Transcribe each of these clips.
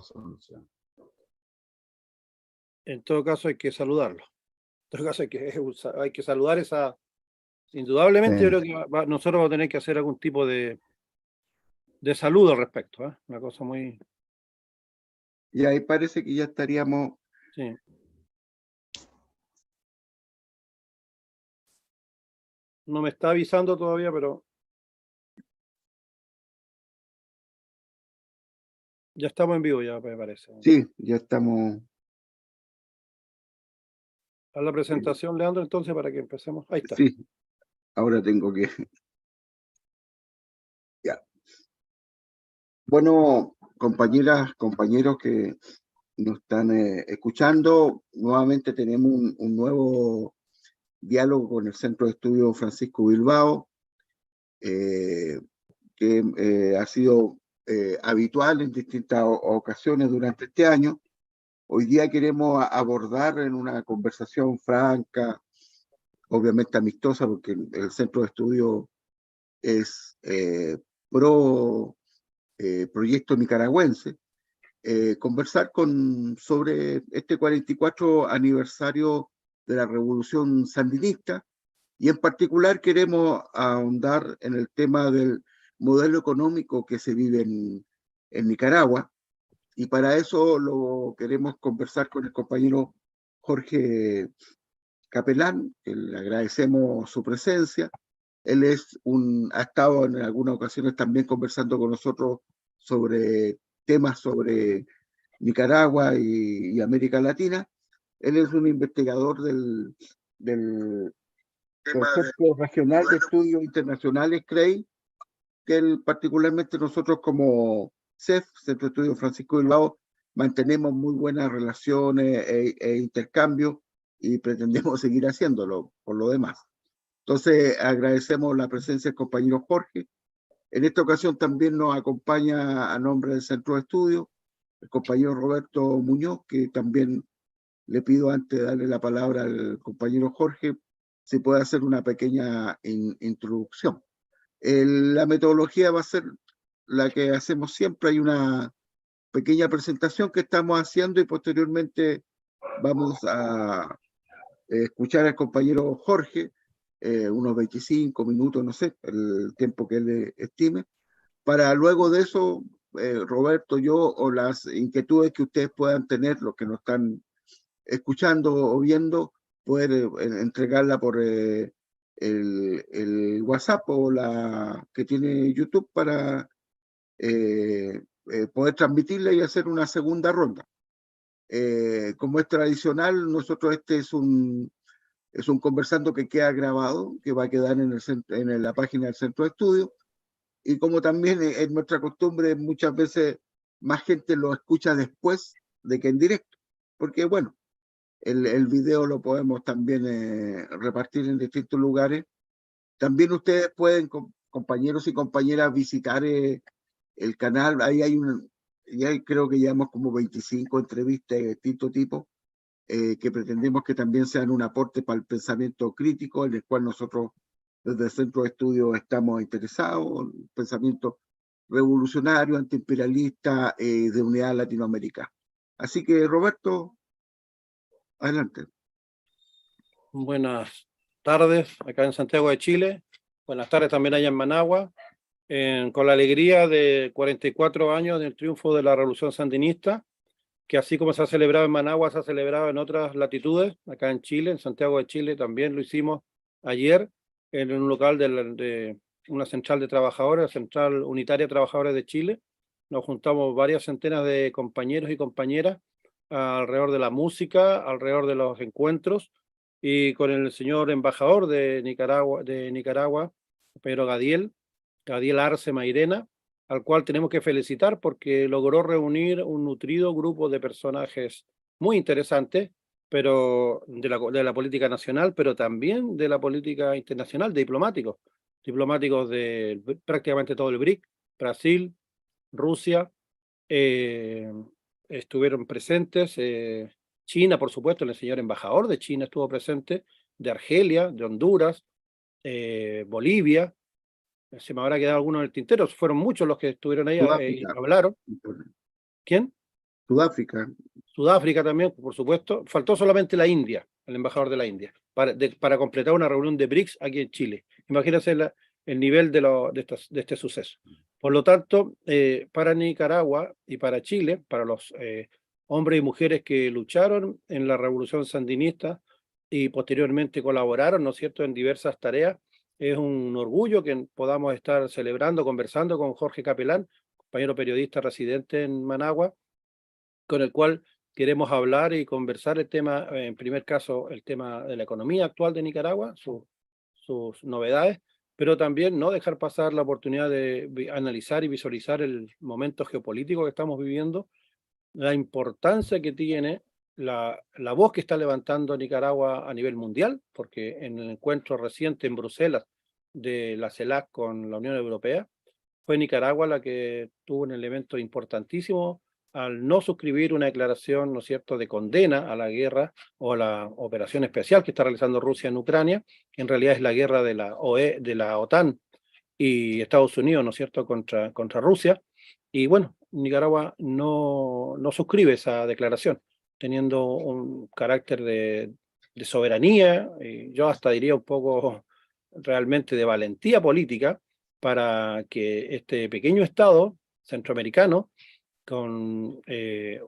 solución. En todo caso hay que saludarlo. En todo caso hay que saludar esa... Indudablemente yo creo que nosotros vamos a tener que hacer algún tipo de saludo al respecto, ¿eh? Una cosa muy... Y ahí parece que ya estaríamos... Sí. No me está avisando todavía, pero... Ya estamos en vivo, ya me parece. Sí, ya estamos... Haz la presentación, Leandro, entonces, para que empecemos. Ahí está. Sí, ahora tengo que... Ya. Bueno, compañeras, compañeros que nos están escuchando, nuevamente tenemos un nuevo diálogo con el Centro de Estudios Francisco Bilbao, que ha sido habitual en distintas ocasiones durante este año. Hoy día queremos abordar en una conversación franca, obviamente amistosa, porque el Centro de Estudios es pro proyecto nicaragüense, conversar sobre este 44 aniversario de la Revolución Sandinista, y en particular queremos ahondar en el tema del modelo económico que se vive en Nicaragua, y para eso lo queremos conversar con el compañero Jorge Capelán, que le agradecemos su presencia. Él ha estado en algunas ocasiones también conversando con nosotros sobre temas sobre Nicaragua y América Latina. Él es un investigador del Consorcio Regional de Estudios Internacionales, CREI, que particularmente nosotros como CEF, Centro de Estudios Francisco Bilbao, mantenemos muy buenas relaciones e intercambios, y pretendemos seguir haciéndolo por lo demás. Entonces, agradecemos la presencia del compañero Jorge. En esta ocasión también nos acompaña a nombre del Centro de Estudios el compañero Roberto Muñoz, que también le pido, antes de darle la palabra al compañero Jorge, si puede hacer una pequeña introducción. La metodología va a ser la que hacemos siempre. Hay una pequeña presentación que estamos haciendo y posteriormente vamos a escuchar al compañero Jorge, unos 25 minutos, no sé, el tiempo que él estime, para luego de eso, Roberto, yo, o las inquietudes que ustedes puedan tener, los que nos están escuchando o viendo, poder entregarla por el WhatsApp o la que tiene YouTube para poder transmitirla y hacer una segunda ronda. Como es tradicional, nosotros es un conversando que queda grabado, que va a quedar en la página del Centro de Estudios, y como también es nuestra costumbre, muchas veces más gente lo escucha después de que en directo, porque bueno, el video lo podemos también repartir en distintos lugares. También ustedes pueden, compañeros y compañeras, visitar el canal. Ya creo que llevamos como 25 entrevistas de distinto tipo, que pretendemos que también sean un aporte para el pensamiento crítico, en el cual nosotros desde el Centro de Estudios estamos interesados, un pensamiento revolucionario, antiimperialista, de unidad latinoamericana. Así que, Roberto, adelante. Buenas tardes, acá en Santiago de Chile. Buenas tardes también allá en Managua. Con la alegría de 44 años del triunfo de la Revolución Sandinista, que así como se ha celebrado en Managua, se ha celebrado en otras latitudes, acá en Chile, en Santiago de Chile también lo hicimos ayer, en un local de una central de trabajadores, la Central Unitaria de Trabajadores de Chile. Nos juntamos varias centenas de compañeros y compañeras alrededor de la música, alrededor de los encuentros, y con el señor embajador de Nicaragua, Pedro Gadiel Arce Mairena, al cual tenemos que felicitar porque logró reunir un nutrido grupo de personajes muy interesantes, pero de la política nacional, pero también de la política internacional, de diplomáticos de prácticamente todo el BRIC, Brasil, Rusia, eh, estuvieron presentes, China, por supuesto, el señor embajador de China estuvo presente, de Argelia, de Honduras, Bolivia. Se me habrá quedado alguno en el tintero, fueron muchos los que estuvieron ahí y Sudáfrica. hablaron. ¿Quién? Sudáfrica. Sudáfrica también, por supuesto. Faltó solamente la India, el embajador de la India, para completar una reunión de BRICS aquí en Chile. Imagínense el nivel de este suceso. Por lo tanto, para Nicaragua y para Chile, para los hombres y mujeres que lucharon en la revolución sandinista y posteriormente colaboraron, ¿no es cierto?, en diversas tareas, es un orgullo que podamos estar celebrando, conversando con Jorge Capelán, compañero periodista residente en Managua, con el cual queremos hablar y conversar el tema, en primer caso, el tema de la economía actual de Nicaragua, sus novedades, pero también no dejar pasar la oportunidad de analizar y visualizar el momento geopolítico que estamos viviendo, la importancia que tiene la voz que está levantando Nicaragua a nivel mundial, porque en el encuentro reciente en Bruselas de la CELAC con la Unión Europea, fue Nicaragua la que tuvo un elemento importantísimo al no suscribir una declaración, ¿no es cierto?, de condena a la guerra o a la operación especial que está realizando Rusia en Ucrania, que en realidad es la guerra de la de la OTAN y Estados Unidos, ¿no es cierto?, contra Rusia. Y bueno, Nicaragua no suscribe esa declaración, teniendo un carácter de soberanía, y yo hasta diría un poco realmente de valentía política, para que este pequeño estado centroamericano, con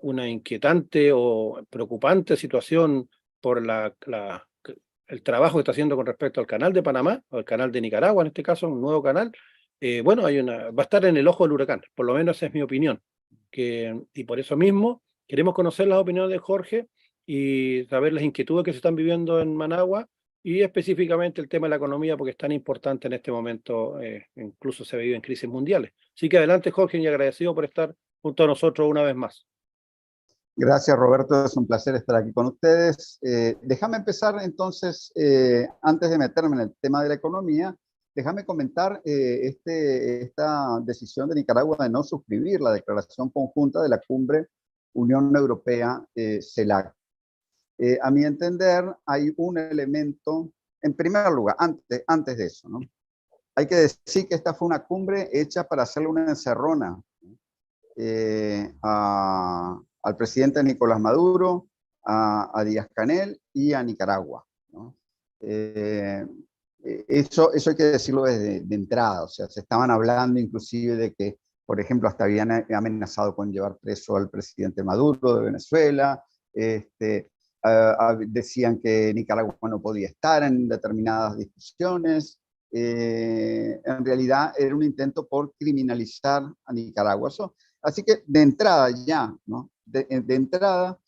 una inquietante o preocupante situación por el trabajo que está haciendo con respecto al canal de Panamá, o el canal de Nicaragua en este caso, un nuevo canal, bueno, va a estar en el ojo del huracán, por lo menos esa es mi opinión. Y por eso mismo queremos conocer las opiniones de Jorge y saber las inquietudes que se están viviendo en Managua, y específicamente el tema de la economía, porque es tan importante en este momento, incluso se vive en crisis mundiales. Así que adelante, Jorge, y agradecido por estar junto a nosotros una vez más. Gracias, Roberto. Es un placer estar aquí con ustedes. Déjame empezar entonces, antes de meterme en el tema de la economía, déjame comentar esta decisión de Nicaragua de no suscribir la declaración conjunta de la cumbre Unión Europea-CELAC. A mi entender, hay un elemento, en primer lugar, antes de eso, ¿no? Hay que decir que esta fue una cumbre hecha para hacerle una encerrona al presidente Nicolás Maduro, a Díaz-Canel y a Nicaragua, ¿no? Eso hay que decirlo de entrada. O sea, se estaban hablando inclusive de que, por ejemplo, hasta habían amenazado con llevar preso al presidente Maduro de Venezuela. Decían que Nicaragua no podía estar en determinadas discusiones. En realidad era un intento por criminalizar a Nicaragua. Así que de entrada ya, ¿no? De entrada,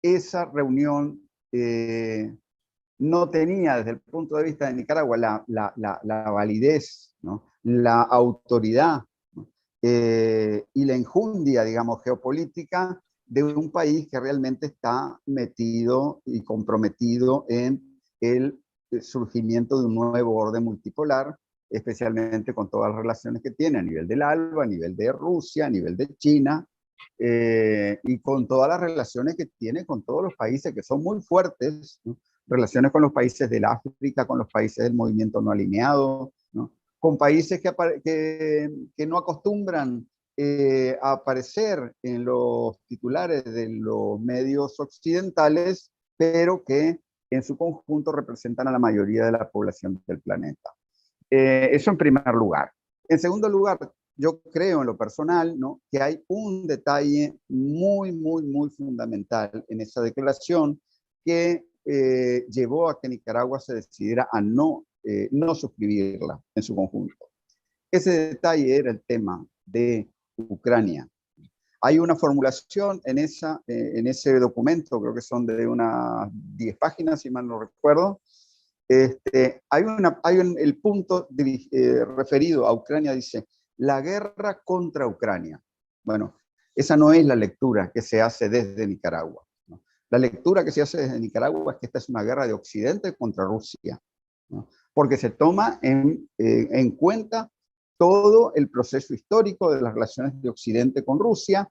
esa reunión no tenía desde el punto de vista de Nicaragua la validez, ¿no? La autoridad, ¿no? Y la enjundia, digamos, geopolítica de un país que realmente está metido y comprometido en el surgimiento de un nuevo orden multipolar, especialmente con todas las relaciones que tiene a nivel del ALBA, a nivel de Rusia, a nivel de China, y con todas las relaciones que tiene con todos los países que son muy fuertes, ¿no? Relaciones con los países del África, con los países del movimiento no alineado, ¿no? Con países que no acostumbran a aparecer en los titulares de los medios occidentales, pero que en su conjunto representan a la mayoría de la población del planeta. Eso en primer lugar. En segundo lugar, yo creo en lo personal, ¿no?, que hay un detalle muy, muy, muy fundamental en esa declaración que llevó a que Nicaragua se decidiera a no suscribirla en su conjunto. Ese detalle era el tema de Ucrania. Hay una formulación en ese documento, creo que son de unas 10 páginas, si mal no recuerdo. El punto referido a Ucrania dice: la guerra contra Ucrania. Bueno, esa no es la lectura que se hace desde Nicaragua, ¿no? La lectura que se hace desde Nicaragua es que esta es una guerra de Occidente contra Rusia, ¿no? Porque se toma en cuenta todo el proceso histórico de las relaciones de Occidente con Rusia,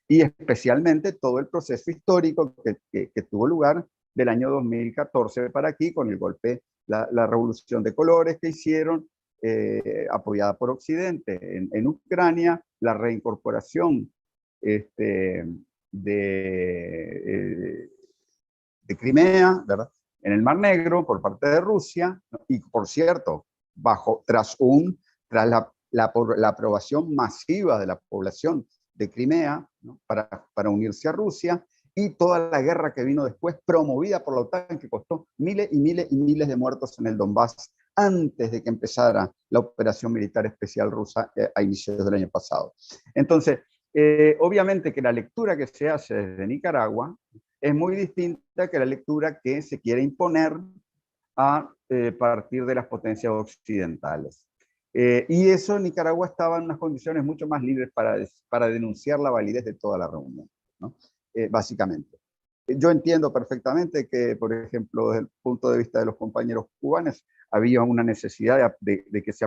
y especialmente todo el proceso histórico que tuvo lugar del año 2014 para aquí, con el golpe, la revolución de colores que hicieron, apoyada por Occidente en Ucrania, la reincorporación de de Crimea, ¿verdad?, en el Mar Negro por parte de Rusia, ¿no? Y por cierto, tras la aprobación masiva de la población de Crimea, ¿no?, para unirse a Rusia, y toda la guerra que vino después, promovida por la OTAN, que costó miles y miles y miles de muertos en el Donbass antes de que empezara la operación militar especial rusa a inicios del año pasado. Entonces, obviamente que la lectura que se hace desde Nicaragua es muy distinta que la lectura que se quiere imponer a partir de las potencias occidentales. Y eso, Nicaragua estaba en unas condiciones mucho más libres para denunciar la validez de toda la reunión, ¿no? Básicamente. Yo entiendo perfectamente que, por ejemplo, desde el punto de vista de los compañeros cubanos, había una necesidad de que se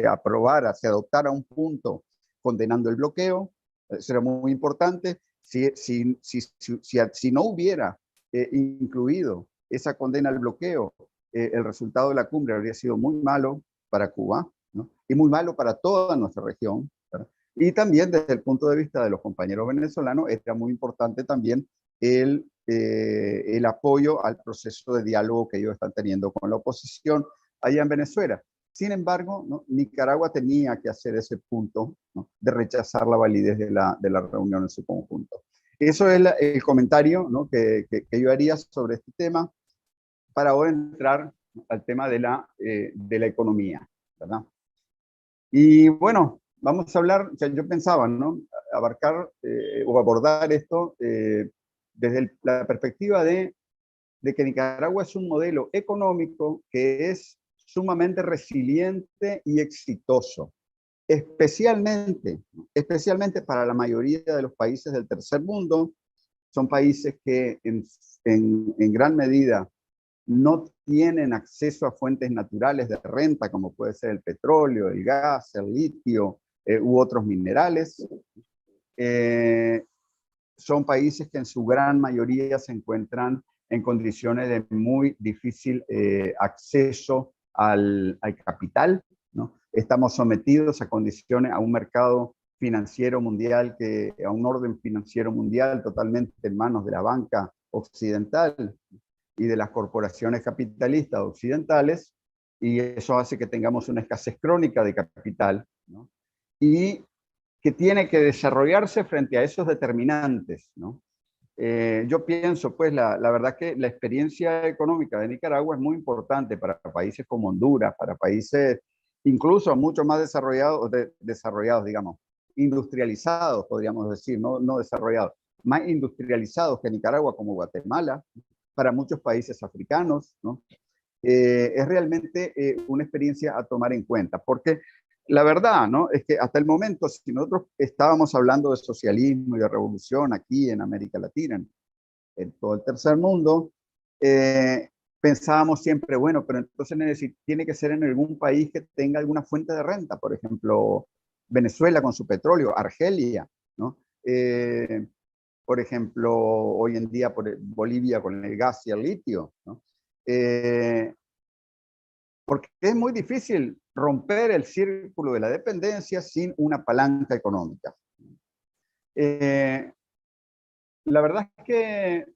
aprobara, se adoptara un punto condenando el bloqueo. Eso era muy importante. Si no hubiera incluido esa condena al bloqueo, el resultado de la cumbre habría sido muy malo para Cuba, ¿no?, y muy malo para toda nuestra región, ¿verdad? Y también desde el punto de vista de los compañeros venezolanos, era muy importante también el apoyo al proceso de diálogo que ellos están teniendo con la oposición allá en Venezuela. Sin embargo, ¿no?, Nicaragua tenía que hacer ese punto, ¿no?, de rechazar la validez de la reunión en su conjunto. Eso es el comentario, ¿no?, que yo haría sobre este tema, para ahora entrar al tema de la economía, ¿verdad? Y bueno, vamos a hablar, o sea, yo pensaba, ¿no?, abarcar o abordar esto desde la perspectiva de que Nicaragua es un modelo económico que es sumamente resiliente y exitoso, especialmente para la mayoría de los países del tercer mundo. Son países que en gran medida no tienen acceso a fuentes naturales de renta, como puede ser el petróleo, el gas, el litio u otros minerales. Son países que en su gran mayoría se encuentran en condiciones de muy difícil acceso al capital, ¿no? Estamos sometidos a condiciones, a un mercado financiero mundial, a un orden financiero mundial totalmente en manos de la banca occidental y de las corporaciones capitalistas occidentales, y eso hace que tengamos una escasez crónica de capital, ¿no?, y que tiene que desarrollarse frente a esos determinantes, ¿no? Yo pienso, pues, la verdad que la experiencia económica de Nicaragua es muy importante para países como Honduras, para países incluso mucho más desarrollados, digamos, industrializados, podríamos decir, no desarrollados, más industrializados que Nicaragua, como Guatemala, para muchos países africanos, ¿no? Es realmente una experiencia a tomar en cuenta, porque la verdad, ¿no?, es que hasta el momento, si nosotros estábamos hablando de socialismo y de revolución aquí en América Latina, en todo el tercer mundo, pensábamos siempre, bueno, pero entonces tiene que ser en algún país que tenga alguna fuente de renta, por ejemplo, Venezuela con su petróleo, Argelia, ¿no? Por ejemplo, hoy en día Bolivia con el gas y el litio, ¿no? Porque es muy difícil romper el círculo de la dependencia sin una palanca económica. La verdad es que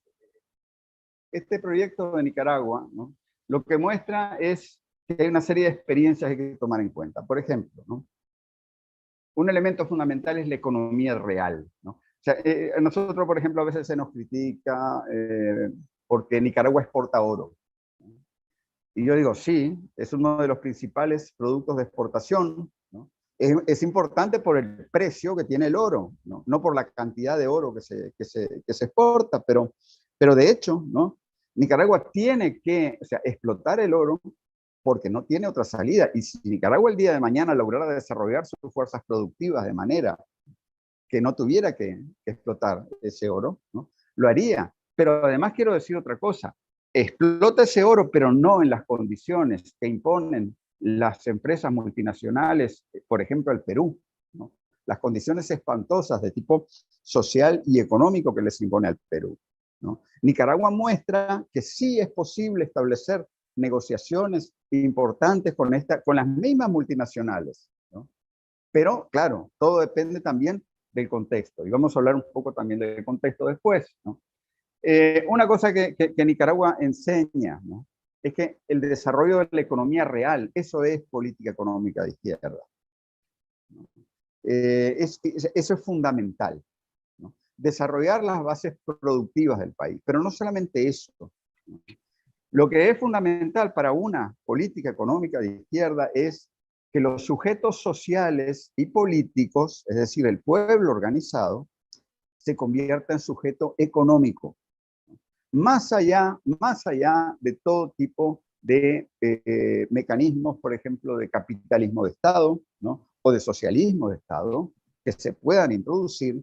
este proyecto de Nicaragua, ¿no?, lo que muestra es que hay una serie de experiencias que hay que tomar en cuenta. Por ejemplo, ¿no?, un elemento fundamental es la economía real, ¿no? O sea, a nosotros, por ejemplo, a veces se nos critica porque Nicaragua exporta oro. Y yo digo, sí, es uno de los principales productos de exportación, ¿no? Es importante por el precio que tiene el oro, ¿no? No por la cantidad de oro que se exporta, pero de hecho, ¿no?, Nicaragua tiene que, o sea, explotar el oro porque no tiene otra salida. Y si Nicaragua el día de mañana lograra desarrollar sus fuerzas productivas de manera que no tuviera que explotar ese oro, ¿no?, lo haría. Pero además quiero decir otra cosa. Explota ese oro, pero no en las condiciones que imponen las empresas multinacionales, por ejemplo, el Perú, ¿no? Las condiciones espantosas de tipo social y económico que les impone al Perú, ¿no? Nicaragua muestra que sí es posible establecer negociaciones importantes con las mismas multinacionales, ¿no? Pero, claro, todo depende también del contexto. Y vamos a hablar un poco también del contexto después, ¿no? Una cosa que Nicaragua enseña, ¿no?, es que el desarrollo de la economía real, eso es política económica de izquierda, ¿no? Eso es fundamental, ¿no? Desarrollar las bases productivas del país, pero no solamente eso, ¿no? Lo que es fundamental para una política económica de izquierda es que los sujetos sociales y políticos, es decir, el pueblo organizado, se convierta en sujeto económico, más allá de todo tipo de mecanismos, por ejemplo, de capitalismo de Estado, ¿no?, o de socialismo de Estado, que se puedan introducir.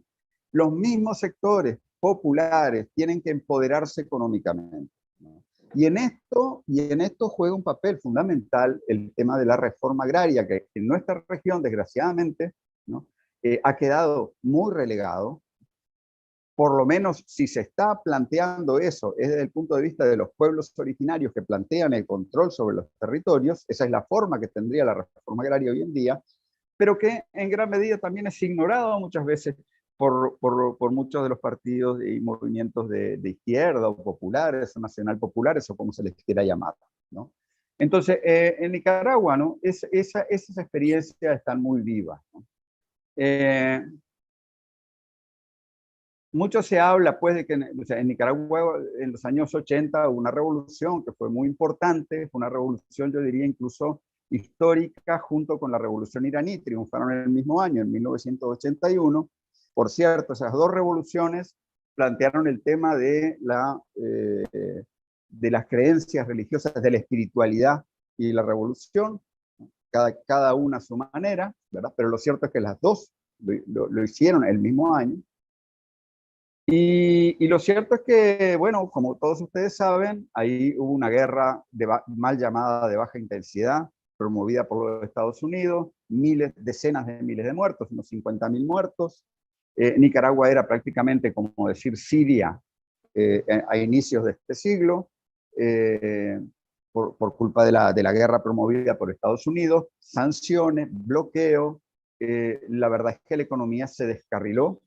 Los mismos sectores populares tienen que empoderarse económicamente, ¿no? Y en esto juega un papel fundamental el tema de la reforma agraria, que en nuestra región, desgraciadamente, ¿no?, ha quedado muy relegado. Por lo menos si se está planteando eso, es desde el punto de vista de los pueblos originarios que plantean el control sobre los territorios, esa es la forma que tendría la reforma agraria hoy en día, pero que en gran medida también es ignorado muchas veces por muchos de los partidos y movimientos de izquierda o populares, o nacional populares, o como se les quiera llamar, ¿no? Entonces, en Nicaragua, ¿no?, esas experiencias están muy vivas, ¿no? Mucho se habla, pues, de que en Nicaragua en los años 80 hubo una revolución que fue muy importante, fue una revolución, yo diría, incluso histórica, junto con la revolución iraní, triunfaron en el mismo año, en 1981. Por cierto, esas dos revoluciones plantearon el tema de las creencias religiosas, de la espiritualidad y la revolución, cada una a su manera, ¿verdad? Pero lo cierto es que las dos lo hicieron el mismo año. Y lo cierto es que, bueno, como todos ustedes saben, ahí hubo una guerra mal llamada de baja intensidad, promovida por los Estados Unidos, decenas de miles de muertos, unos 50.000 muertos. Nicaragua era prácticamente como decir Siria a inicios de este siglo, por culpa de la guerra promovida por Estados Unidos, sanciones, bloqueo. La verdad es que la economía se descarriló.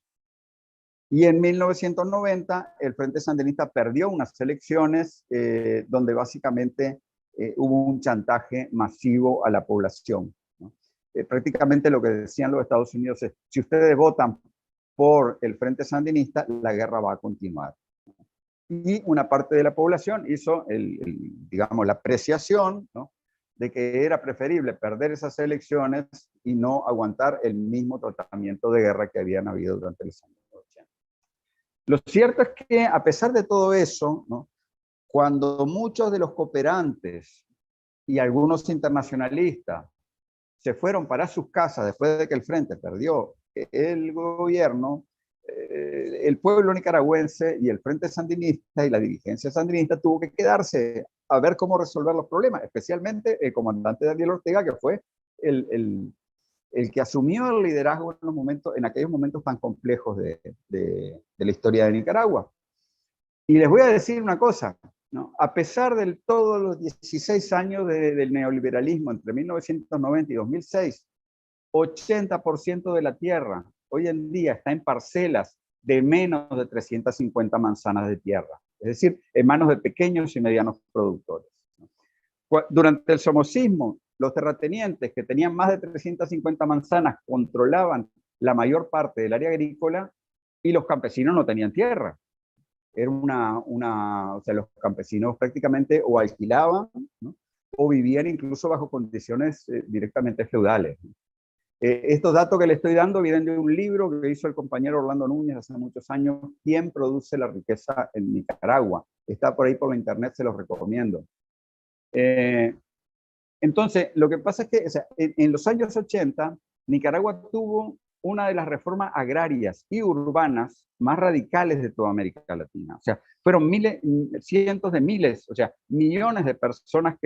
Y en 1990 el Frente Sandinista perdió unas elecciones donde básicamente hubo un chantaje masivo a la población, ¿no? Prácticamente lo que decían los Estados Unidos es, si ustedes votan por el Frente Sandinista, la guerra va a continuar. Y una parte de la población hizo, digamos, la apreciación, ¿no?, de que era preferible perder esas elecciones y no aguantar el mismo tratamiento de guerra que habían habido durante los años 80. Lo cierto es que, a pesar de todo eso, ¿no?, cuando muchos de los cooperantes y algunos internacionalistas se fueron para sus casas después de que el Frente perdió el gobierno, el pueblo nicaragüense y el Frente Sandinista y la dirigencia sandinista tuvo que quedarse a ver cómo resolver los problemas, especialmente el comandante Daniel Ortega, que fue el que asumió el liderazgo en aquellos momentos tan complejos de la historia de Nicaragua. Y les voy a decir una cosa, ¿no? A pesar de todos los 16 años del neoliberalismo entre 1990 y 2006, 80% de la tierra hoy en día está en parcelas de menos de 350 manzanas de tierra, es decir, en manos de pequeños y medianos productores. Durante el somocismo, los terratenientes que tenían más de 350 manzanas controlaban la mayor parte del área agrícola y los campesinos no tenían tierra. Era o sea, los campesinos prácticamente o alquilaban, ¿no?, o vivían incluso bajo condiciones directamente feudales, ¿no? Estos datos que le estoy dando vienen de un libro que hizo el compañero Orlando Núñez hace muchos años, ¿Quién produce la riqueza en Nicaragua? Está por ahí por la internet, se los recomiendo. Entonces, lo que pasa es que, o sea, en los años 80, Nicaragua tuvo una de las reformas agrarias y urbanas más radicales de toda América Latina. O sea, fueron cientos de miles, o sea, millones de personas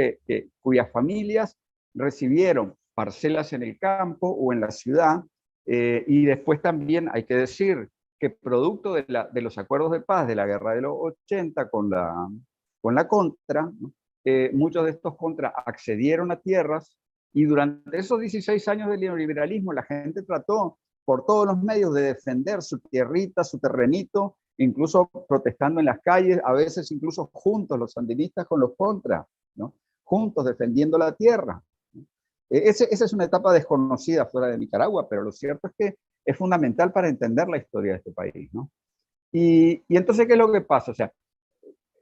cuyas familias recibieron parcelas en el campo o en la ciudad, y después también hay que decir que producto de los acuerdos de paz de la guerra de los 80 con la Contra, ¿no?, muchos de estos contras accedieron a tierras, y durante esos 16 años del neoliberalismo la gente trató por todos los medios de defender su tierrita, su terrenito, incluso protestando en las calles, a veces incluso juntos los sandinistas con los contras, ¿no? Juntos defendiendo la tierra. Esa es una etapa desconocida fuera de Nicaragua, pero lo cierto es que es fundamental para entender la historia de este país, ¿no? Y entonces, ¿qué es lo que pasa? O sea,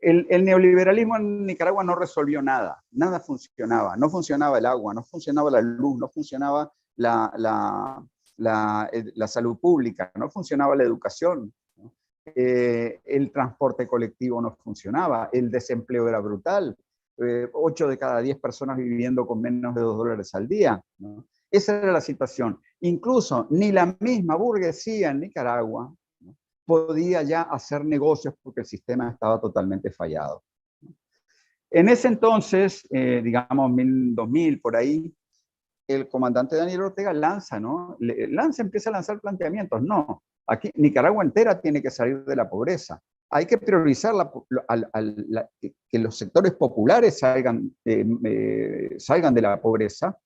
el neoliberalismo en Nicaragua no resolvió nada, nada funcionaba, no funcionaba el agua, no funcionaba la luz, no funcionaba la salud pública, no funcionaba la educación, ¿no? El transporte colectivo no funcionaba, el desempleo era brutal, 8 de cada 10 personas viviendo con menos de $2 al día, ¿no? Esa era la situación. Incluso ni la misma burguesía en Nicaragua, ¿no?, podía ya hacer negocios porque el sistema estaba totalmente fallado. En ese entonces, digamos 2000 por ahí, el comandante Daniel Ortega lanza, ¿no? Empieza a lanzar planteamientos. No, aquí Nicaragua entera tiene que salir de la pobreza. Hay que priorizar que los sectores populares salgan de la pobreza,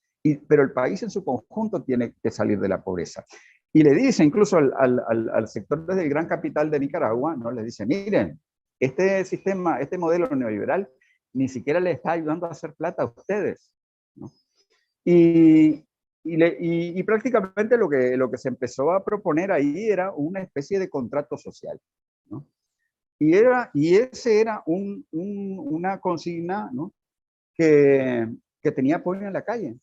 pero el país en su conjunto tiene que salir de la pobreza. Y le dice incluso al sector del gran capital de Nicaragua, ¿no?, le dice, miren, este sistema, este modelo neoliberal, ni siquiera le está ayudando a hacer plata a ustedes, ¿no? Y prácticamente lo que se empezó a proponer ahí era una especie de contrato social, ¿no? Y ese era una consigna, ¿no?, que tenía apoyo en la calle.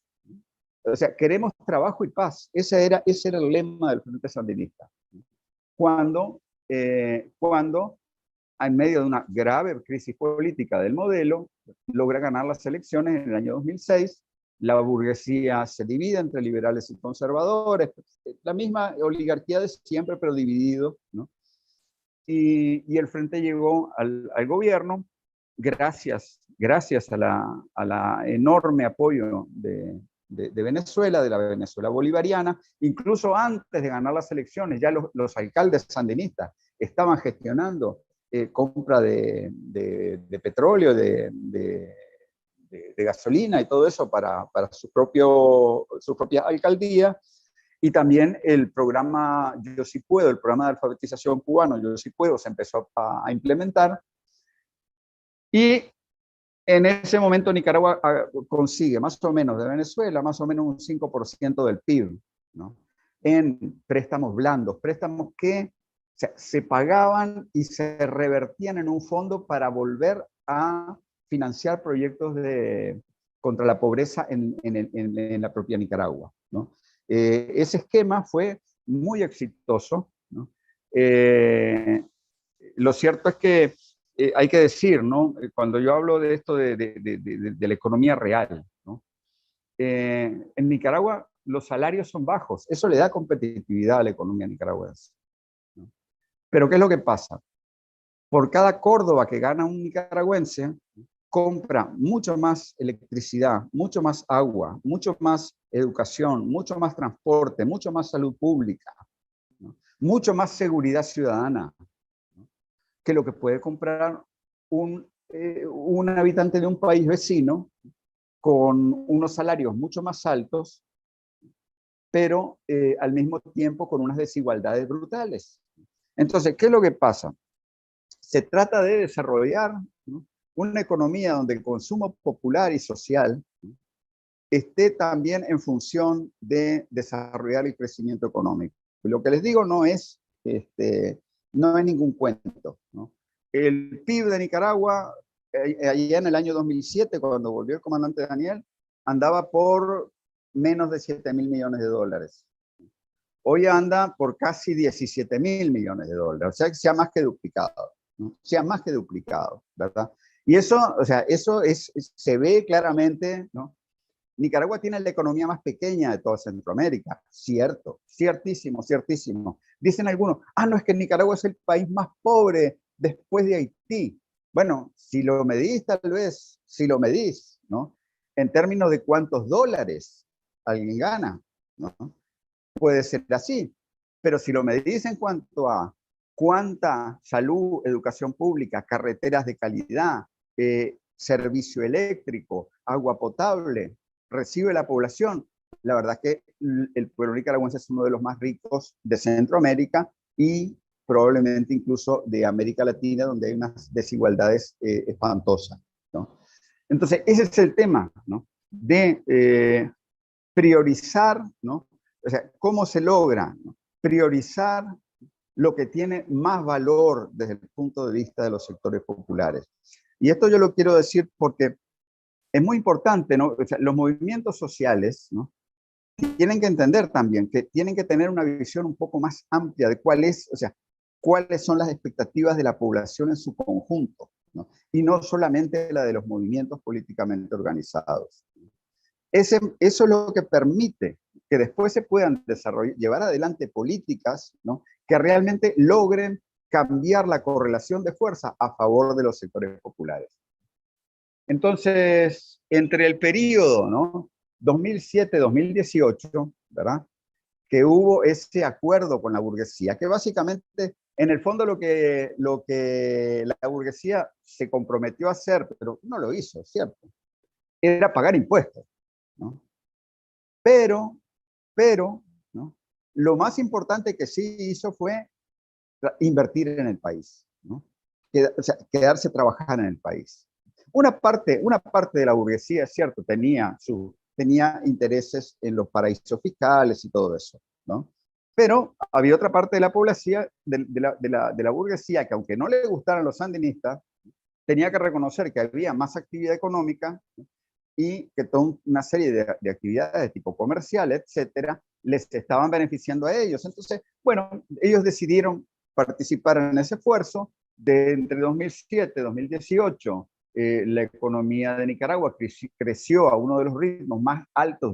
O sea, queremos trabajo y paz. Ese era el lema del Frente Sandinista. Cuando en medio de una grave crisis política del modelo, logra ganar las elecciones en el año 2006, la burguesía se divide entre liberales y conservadores, la misma oligarquía de siempre, pero dividido, ¿no? Y el Frente llegó al gobierno gracias a la enorme apoyo de Venezuela, de la Venezuela bolivariana. Incluso antes de ganar las elecciones, ya los alcaldes sandinistas estaban gestionando compra de petróleo, de gasolina y todo eso para su propia alcaldía. Y también el programa Yo Sí Puedo, el programa de alfabetización cubano Yo Sí Puedo, se empezó a implementar. Y en ese momento Nicaragua consigue más o menos de Venezuela, más o menos un 5% del PIB, ¿no?, en préstamos blandos, préstamos que se pagaban y se revertían en un fondo para volver a financiar proyectos contra la pobreza en la propia Nicaragua, ¿no? Ese esquema fue muy exitoso, ¿no? Lo cierto es que hay que decir, ¿no?, cuando yo hablo de esto de la economía real, ¿no?, en Nicaragua los salarios son bajos, eso le da competitividad a la economía nicaragüense, ¿no? Pero ¿qué es lo que pasa? Por cada Córdoba que gana un nicaragüense, compra mucho más electricidad, mucho más agua, mucho más educación, mucho más transporte, mucho más salud pública, ¿no?, mucho más seguridad ciudadana, ¿no?, que lo que puede comprar un habitante de un país vecino con unos salarios mucho más altos, pero al mismo tiempo con unas desigualdades brutales. Entonces, ¿qué es lo que pasa? Se trata de desarrollar, ¿no?, una economía donde el consumo popular y social, ¿no?, esté también en función de desarrollar el crecimiento económico. Y lo que les digo no es ningún cuento, ¿no? El PIB de Nicaragua, allá en el año 2007, cuando volvió el comandante Daniel, andaba por menos de $7.000 millones. Hoy anda por casi $17.000 millones. O sea, que se ha más que duplicado, ¿no? Se ha más que duplicado, ¿verdad? Y eso, o sea, se ve claramente, ¿no? Nicaragua tiene la economía más pequeña de toda Centroamérica. Cierto, ciertísimo, ciertísimo. Dicen algunos, no, es que Nicaragua es el país más pobre después de Haití. Bueno, si lo medís, tal vez, si lo medís, ¿no?, en términos de cuántos dólares alguien gana, ¿no?, puede ser así. Pero si lo medís en cuanto a cuánta salud, educación pública, carreteras de calidad, servicio eléctrico, agua potable recibe la población, la verdad que el pueblo nicaragüense es uno de los más ricos de Centroamérica y probablemente incluso de América Latina, donde hay unas desigualdades espantosas, ¿no? Entonces, ese es el tema, ¿no? De priorizar, ¿no? O sea, ¿cómo se logra, ¿no? Priorizar lo que tiene más valor desde el punto de vista de los sectores populares. Y esto yo lo quiero decir porque es muy importante, ¿no? O sea, los movimientos sociales, ¿no? Tienen que entender también que tienen que tener una visión un poco más amplia de cuál es, o sea, cuáles son las expectativas de la población en su conjunto, ¿no? Y no solamente la de los movimientos políticamente organizados. Eso es lo que permite que después se puedan llevar adelante políticas, ¿no? Que realmente logren cambiar la correlación de fuerza a favor de los sectores populares. Entonces, entre el periodo, ¿no? 2007-2018, ¿verdad? Que hubo ese acuerdo con la burguesía, que básicamente, en el fondo, lo que la burguesía se comprometió a hacer, pero no lo hizo, ¿cierto? Era pagar impuestos, ¿no? Pero, ¿no? Lo más importante que sí hizo fue invertir en el país, ¿no? O sea, quedarse a trabajar en el país. Una parte de la burguesía, es cierto, tenía intereses en los paraísos fiscales y todo eso, ¿no? Pero había otra parte de la población, de la burguesía, que aunque no le gustaran los sandinistas, tenía que reconocer que había más actividad económica y que toda una serie de actividades de tipo comercial, etcétera, les estaban beneficiando a ellos. Entonces, bueno, ellos decidieron participar en ese esfuerzo. De entre 2007 y 2018, la economía de Nicaragua creció a uno de los ritmos más altos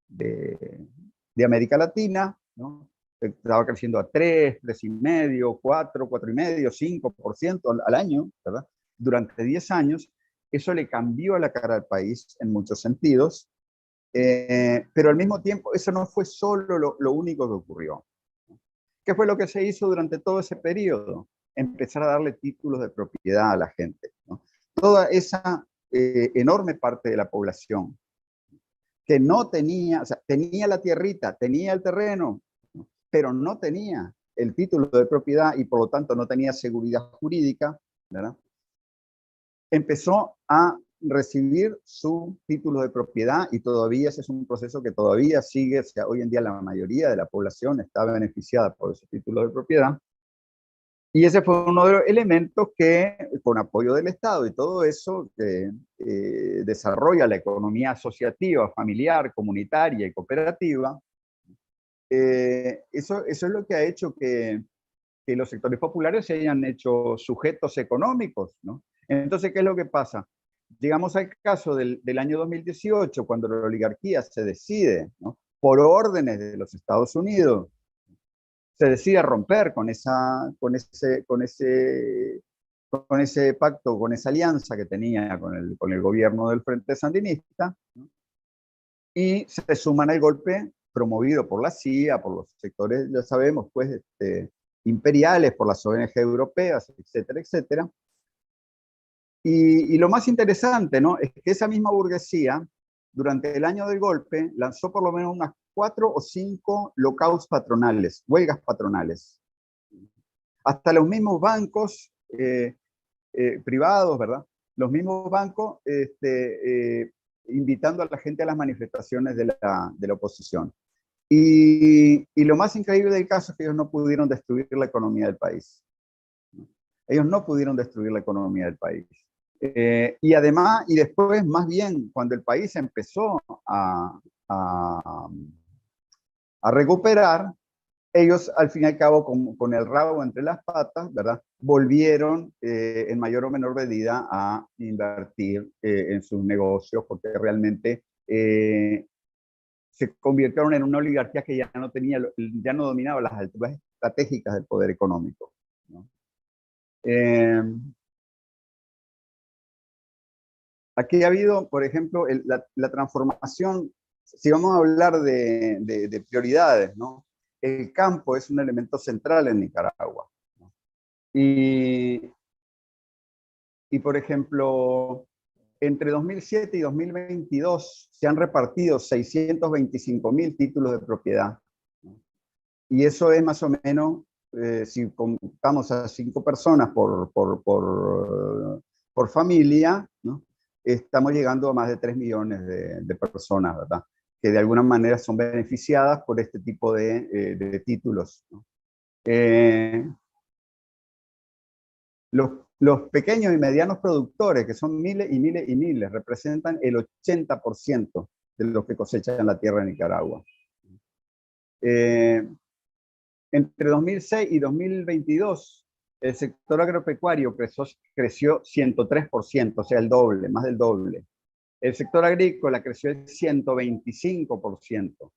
de América Latina, ¿no? Estaba creciendo a 3, 3,5, 4, 4,5, 5% al año, ¿verdad? Durante 10 años. Eso le cambió la cara al país en muchos sentidos, pero al mismo tiempo eso no fue solo lo único que ocurrió. ¿Qué fue lo que se hizo durante todo ese periodo? Empezar a darle títulos de propiedad a la gente, ¿no? Toda esa enorme parte de la población que no tenía, o sea, tenía la tierrita, tenía el terreno, ¿no? Pero no tenía el título de propiedad y por lo tanto no tenía seguridad jurídica, ¿verdad? Empezó a recibir su título de propiedad y todavía ese es un proceso que todavía sigue. O sea, hoy en día la mayoría de la población está beneficiada por ese título de propiedad. Y ese fue uno de los elementos que, con apoyo del Estado y todo eso, desarrolla la economía asociativa, familiar, comunitaria y cooperativa. Eso es lo que ha hecho que los sectores populares se hayan hecho sujetos económicos, ¿no? Entonces, ¿qué es lo que pasa? Llegamos al caso del año 2018, cuando la oligarquía se decide, ¿no? Por órdenes de los Estados Unidos, se decide romper con ese pacto, con esa alianza que tenía con el gobierno del Frente Sandinista, ¿no? Y se suman al golpe promovido por la CIA, por los sectores, ya sabemos, pues, imperiales, por las ONG europeas, etcétera, etcétera. Y lo más interesante, ¿no? Es que esa misma burguesía, durante el año del golpe, lanzó por lo menos unas 4 o 5 lockouts patronales, huelgas patronales. Hasta los mismos bancos privados, ¿verdad? Los mismos bancos invitando a la gente a las manifestaciones de la oposición. Y lo más increíble del caso es que ellos no pudieron destruir la economía del país. Ellos no pudieron destruir la economía del país. Y además, y después, más bien, cuando el país empezó a recuperar, ellos al fin y al cabo, con el rabo entre las patas, ¿verdad? Volvieron en mayor o menor medida a invertir en sus negocios, porque realmente se convirtieron en una oligarquía que ya no dominaba las alturas estratégicas del poder económico, ¿no? Aquí ha habido, por ejemplo, la transformación. Si vamos a hablar de prioridades, ¿no? El campo es un elemento central en Nicaragua, ¿no? Y por ejemplo, Entre 2007 y 2022 se han repartido 625.000 títulos de propiedad. Y eso es más o menos, si contamos a 5 personas por familia, ¿no? Estamos llegando a más de 3 millones de personas, ¿verdad? Que de alguna manera son beneficiadas por este tipo de títulos, ¿no? Los pequeños y medianos productores, que son miles y miles y miles, representan el 80% de lo que cosecha en la tierra de Nicaragua. Entre 2006 y 2022, el sector agropecuario creció 103%, o sea, el doble, más del doble. El sector agrícola creció el 125%.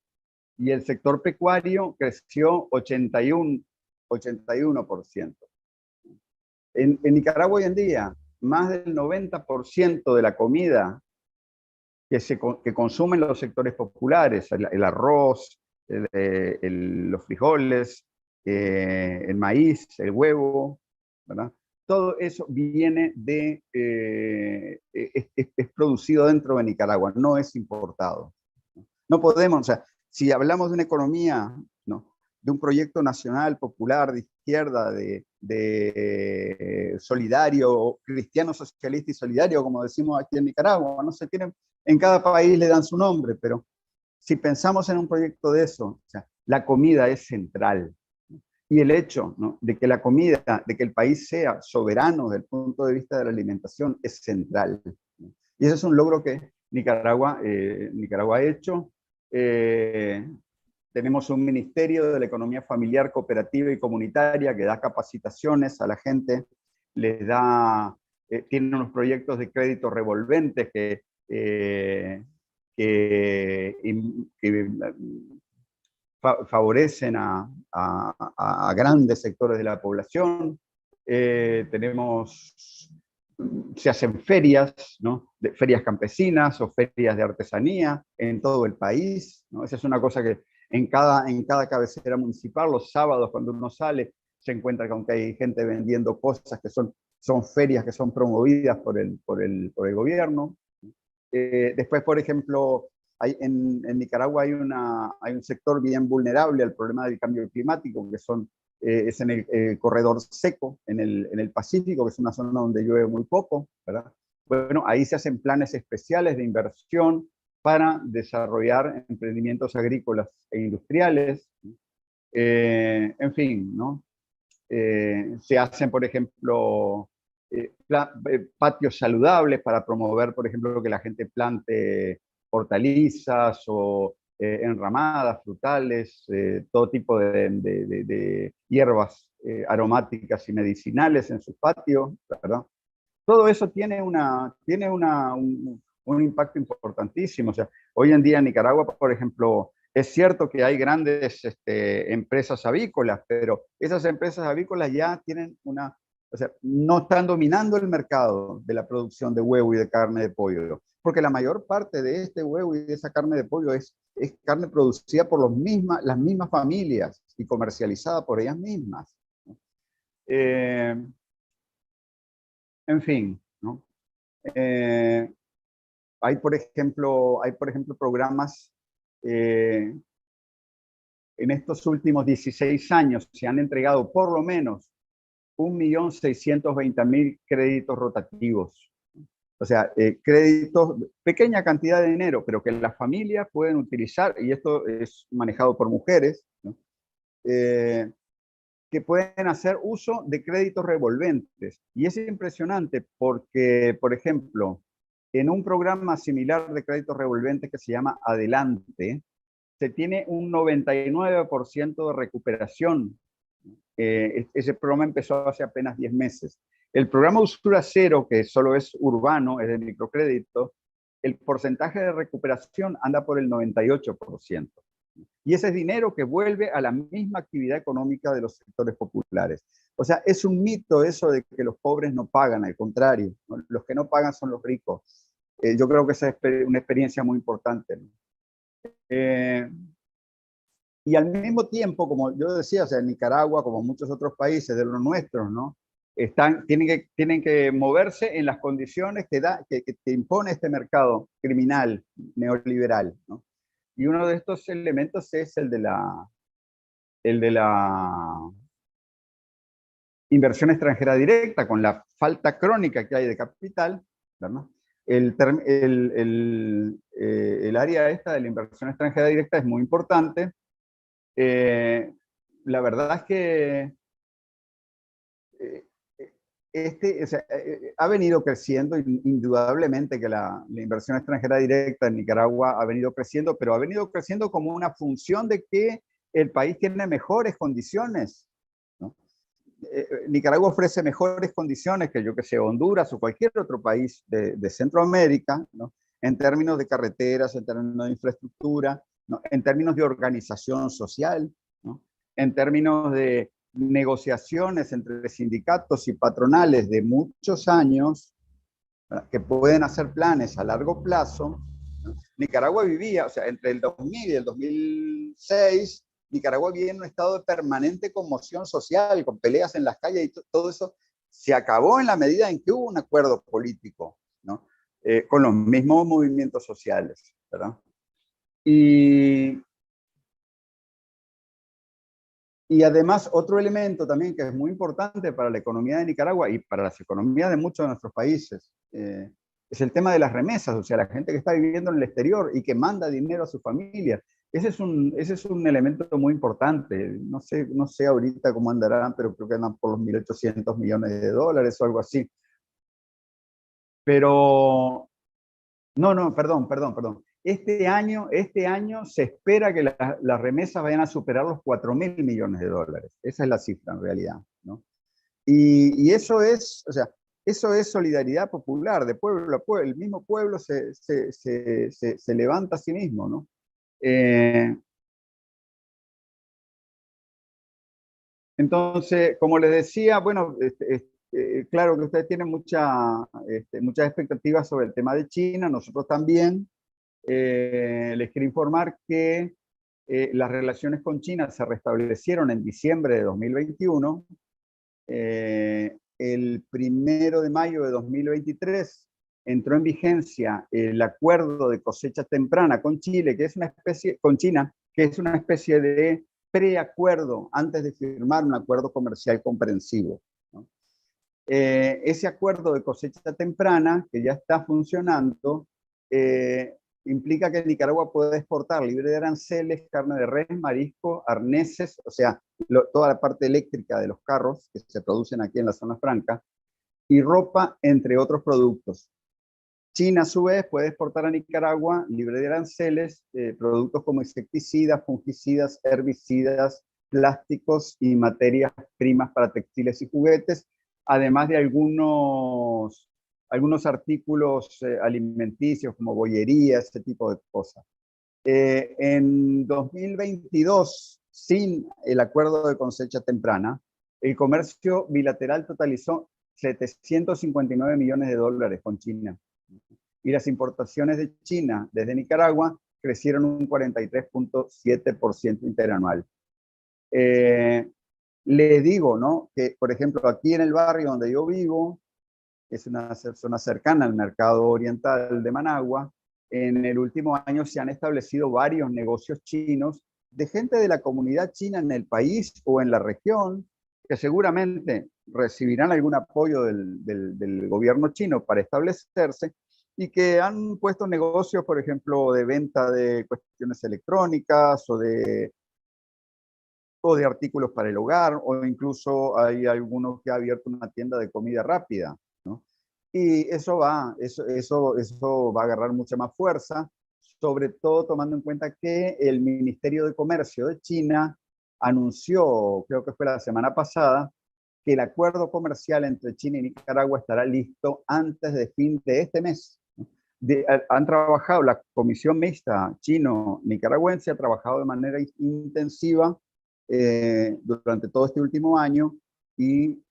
Y el sector pecuario creció 81%. En Nicaragua hoy en día, más del 90% de la comida que consumen los sectores populares, el arroz, los frijoles, el maíz, el huevo, ¿verdad? Todo eso viene es producido dentro de Nicaragua, no es importado. No podemos, o sea, si hablamos de una economía, ¿no?, de un proyecto nacional, popular, de izquierda, de solidario, cristiano, socialista y solidario, como decimos aquí en Nicaragua, no se tienen, en cada país le dan su nombre, pero si pensamos en un proyecto de eso, o sea, la comida es central. Y el hecho, ¿no?, de que la comida, de que el país sea soberano desde el punto de vista de la alimentación es central. Y ese es un logro que Nicaragua ha hecho. Tenemos un Ministerio de la Economía Familiar, Cooperativa y Comunitaria que da capacitaciones a la gente, les da, tiene unos proyectos de crédito revolventes que favorecen a grandes sectores de la población. Se hacen ferias, ¿no?, ferias campesinas o ferias de artesanía en todo el país, ¿no? Esa es una cosa que en cada cabecera municipal, los sábados cuando uno sale, se encuentra con que hay gente vendiendo cosas que son ferias que son promovidas por el gobierno. Después, por ejemplo, en Nicaragua hay un sector bien vulnerable al problema del cambio climático, que es en el corredor seco, en el Pacífico, que es una zona donde llueve muy poco, ¿verdad? Bueno, ahí se hacen planes especiales de inversión para desarrollar emprendimientos agrícolas e industriales. En fin, ¿no? Se hacen, por ejemplo, patios saludables para promover, por ejemplo, que la gente plante hortalizas o enramadas, frutales, todo tipo de hierbas aromáticas y medicinales en sus patios, ¿verdad? Todo eso tiene un impacto importantísimo. O sea, hoy en día en Nicaragua, por ejemplo, es cierto que hay grandes empresas avícolas, pero esas empresas avícolas ya tienen o sea, no están dominando el mercado de la producción de huevo y de carne de pollo, porque la mayor parte de este huevo y de esa carne de pollo es carne producida por las mismas familias y comercializada por ellas mismas. En fin, ¿no? Hay, por ejemplo, programas en estos últimos 16 años se han entregado por lo menos 1.620.000 créditos rotativos. O sea, créditos, pequeña cantidad de dinero, pero que las familias pueden utilizar, y esto es manejado por mujeres, ¿no?, que pueden hacer uso de créditos revolventes. Y es impresionante porque, por ejemplo, en un programa similar de créditos revolventes que se llama Adelante, se tiene un 99% de recuperación. Ese programa empezó hace apenas 10 meses. El programa Usura Cero, que solo es urbano, es de microcrédito, el porcentaje de recuperación anda por el 98%. Y ese es dinero que vuelve a la misma actividad económica de los sectores populares. O sea, es un mito eso de que los pobres no pagan, al contrario, ¿no? Los que no pagan son los ricos. Yo creo que esa es una experiencia muy importante, ¿no? Y al mismo tiempo, como yo decía, o sea, en Nicaragua, como muchos otros países de los nuestros, ¿no?, tienen que moverse en las condiciones que impone este mercado criminal neoliberal, ¿no? Y uno de estos elementos es el de la inversión extranjera directa, con la falta crónica que hay de capital, ¿verdad? El área esta de la inversión extranjera directa es muy importante. La verdad es que o sea, ha venido creciendo, indudablemente que la inversión extranjera directa en Nicaragua ha venido creciendo, pero ha venido creciendo como una función de que el país tiene mejores condiciones, ¿no? Nicaragua ofrece mejores condiciones que, yo que sé, Honduras o cualquier otro país de Centroamérica, ¿no? En términos de carreteras, en términos de infraestructura, ¿no? En términos de organización social, ¿no? En términos de negociaciones entre sindicatos y patronales de muchos años, ¿verdad? Que pueden hacer planes a largo plazo, ¿no? Nicaragua vivía, o sea, entre el 2000 y el 2006, Nicaragua vivía en un estado de permanente conmoción social, con peleas en las calles, y todo eso se acabó en la medida en que hubo un acuerdo político, ¿no? Con los mismos movimientos sociales, ¿verdad? Y además, otro elemento también que es muy importante para la economía de Nicaragua y para las economías de muchos de nuestros países, es el tema de las remesas, o sea, la gente que está viviendo en el exterior y que manda dinero a su familia. Ese es un elemento muy importante. No sé ahorita cómo andarán, pero creo que andan por los 1.800 millones de dólares o algo así. Pero, perdón. Este año se espera que las remesas vayan a superar los 4.000 millones de dólares. Esa es la cifra en realidad, ¿no? Y eso es, o sea, eso es solidaridad popular, de pueblo a pueblo. El mismo pueblo se levanta a sí mismo, ¿no? Entonces, como les decía, bueno, claro que ustedes tienen muchas expectativas sobre el tema de China, nosotros también. Les quiero informar que las relaciones con China se restablecieron en diciembre de 2021. El 1 de mayo de 2023 entró en vigencia el acuerdo de cosecha temprana con Chile, que es con China, que es una especie de preacuerdo antes de firmar un acuerdo comercial comprensivo, ¿no? Ese acuerdo de cosecha temprana, que ya está funcionando, implica que Nicaragua puede exportar libre de aranceles, carne de res, marisco, arneses, o sea, toda la parte eléctrica de los carros que se producen aquí en la zona franca, y ropa, entre otros productos. China, a su vez, puede exportar a Nicaragua, libre de aranceles, productos como insecticidas, fungicidas, herbicidas, plásticos y materias primas para textiles y juguetes, además de algunos artículos alimenticios como bollería, ese tipo de cosas. En 2022, sin el acuerdo de cosecha temprana, el comercio bilateral totalizó 759 millones de dólares con China. Y las importaciones de China desde Nicaragua crecieron un 43.7% interanual. Les digo, ¿no? Que, por ejemplo, aquí en el barrio donde yo vivo, es una zona cercana al mercado oriental de Managua, en el último año se han establecido varios negocios chinos de gente de la comunidad china en el país o en la región, que seguramente recibirán algún apoyo del gobierno chino para establecerse, y que han puesto negocios, por ejemplo, de venta de cuestiones electrónicas o de artículos para el hogar, o incluso hay algunos que ha abierto una tienda de comida rápida, ¿no? Y eso va a agarrar mucha más fuerza, sobre todo tomando en cuenta que el Ministerio de Comercio de China anunció, creo que fue la semana pasada, que el acuerdo comercial entre China y Nicaragua estará listo antes de fin de este mes. Han trabajado, la Comisión Mixta Chino-Nicaragüense ha trabajado de manera intensiva durante todo este último año, y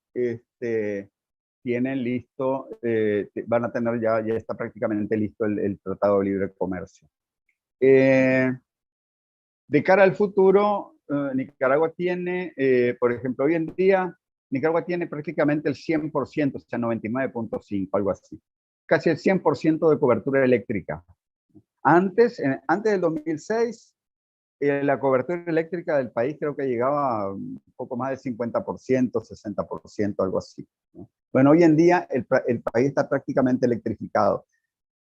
tienen listo, van a tener ya está prácticamente listo el Tratado de Libre Comercio. De cara al futuro, Nicaragua tiene, por ejemplo, hoy en día Nicaragua tiene prácticamente el 100%, o sea, 99.5, algo así. Casi el 100% de cobertura eléctrica. Antes del 2006, la cobertura eléctrica del país creo que llegaba a un poco más del 50%, 60%, algo así, ¿no? Bueno, hoy en día el país está prácticamente electrificado.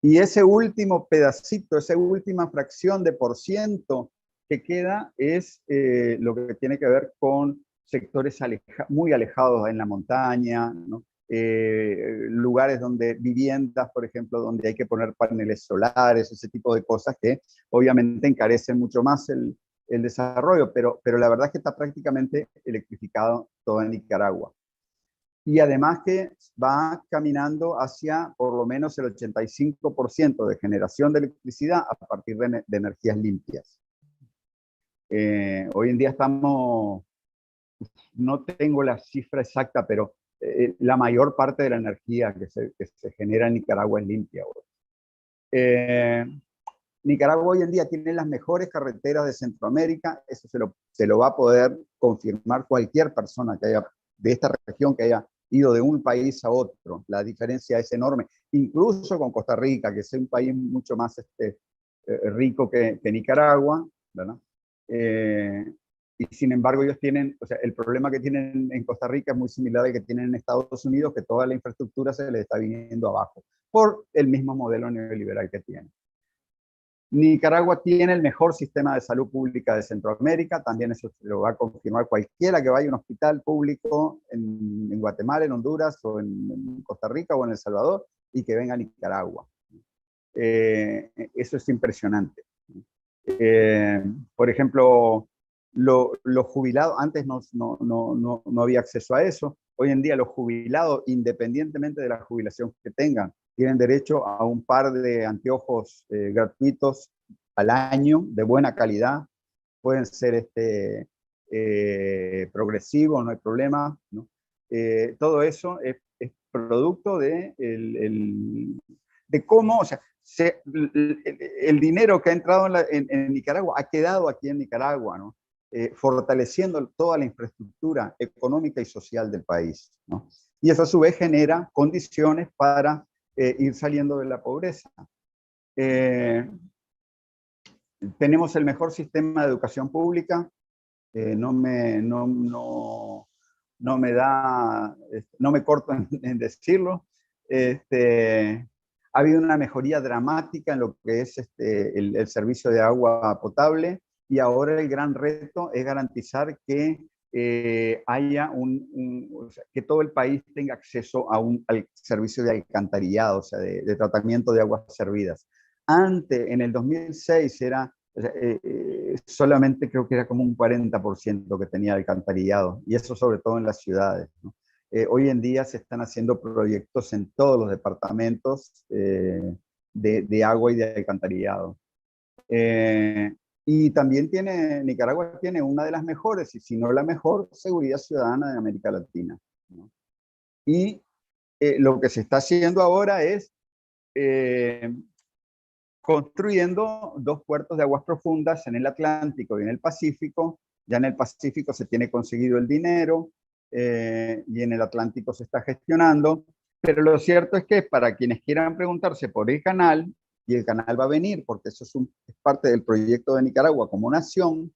Y ese último pedacito, esa última fracción de por ciento que queda es lo que tiene que ver con sectores muy alejados en la montaña, ¿no? Lugares donde, viviendas, por ejemplo, donde hay que poner paneles solares, ese tipo de cosas que obviamente encarecen mucho más el desarrollo, pero la verdad es que está prácticamente electrificado todo en Nicaragua. Y además que va caminando hacia por lo menos el 85% de generación de electricidad a partir de energías limpias. Hoy en día estamos, no tengo la cifra exacta, pero la mayor parte de la energía que se genera en Nicaragua es limpia. Nicaragua hoy en día tiene las mejores carreteras de Centroamérica, eso se lo va a poder confirmar cualquier persona que haya, de esta región, que haya ido de un país a otro. La diferencia es enorme, incluso con Costa Rica, que es un país mucho más rico que Nicaragua, ¿verdad? Y sin embargo ellos tienen, o sea, el problema que tienen en Costa Rica es muy similar al que tienen en Estados Unidos, que toda la infraestructura se les está viniendo abajo, por el mismo modelo neoliberal que tienen. Nicaragua tiene el mejor sistema de salud pública de Centroamérica, también eso lo va a confirmar cualquiera que vaya a un hospital público en Guatemala, en Honduras, o en Costa Rica, o en El Salvador, y que venga a Nicaragua. Eso es impresionante. Por ejemplo, los jubilados, antes no había acceso a eso, hoy en día los jubilados, independientemente de la jubilación que tengan, tienen derecho a un par de anteojos gratuitos al año, de buena calidad, pueden ser progresivos, no hay problema, ¿no? Todo eso es producto de cómo, o sea, el dinero que ha entrado en Nicaragua ha quedado aquí en Nicaragua, ¿no? Fortaleciendo toda la infraestructura económica y social del país, ¿no? Y eso a su vez genera condiciones para ir saliendo de la pobreza. Tenemos el mejor sistema de educación pública, no me corto en decirlo. Ha habido una mejoría dramática en lo que es el servicio de agua potable, y ahora el gran reto es garantizar que haya o sea, que todo el país tenga acceso al servicio de alcantarillado, o sea, de tratamiento de aguas servidas. Antes, en el 2006, era solamente creo que era como un 40% que tenía alcantarillado, y eso sobre todo en las ciudades, ¿no? Hoy en día se están haciendo proyectos en todos los departamentos de agua y de alcantarillado. Y también Nicaragua tiene una de las mejores, y si no la mejor, seguridad ciudadana de América Latina, ¿no? Y lo que se está haciendo ahora es construyendo 2 puertos de aguas profundas en el Atlántico y en el Pacífico. Ya en el Pacífico se tiene conseguido el dinero y en el Atlántico se está gestionando. Pero lo cierto es que para quienes quieran preguntarse por el canal, y el canal va a venir porque eso es parte del proyecto de Nicaragua como nación,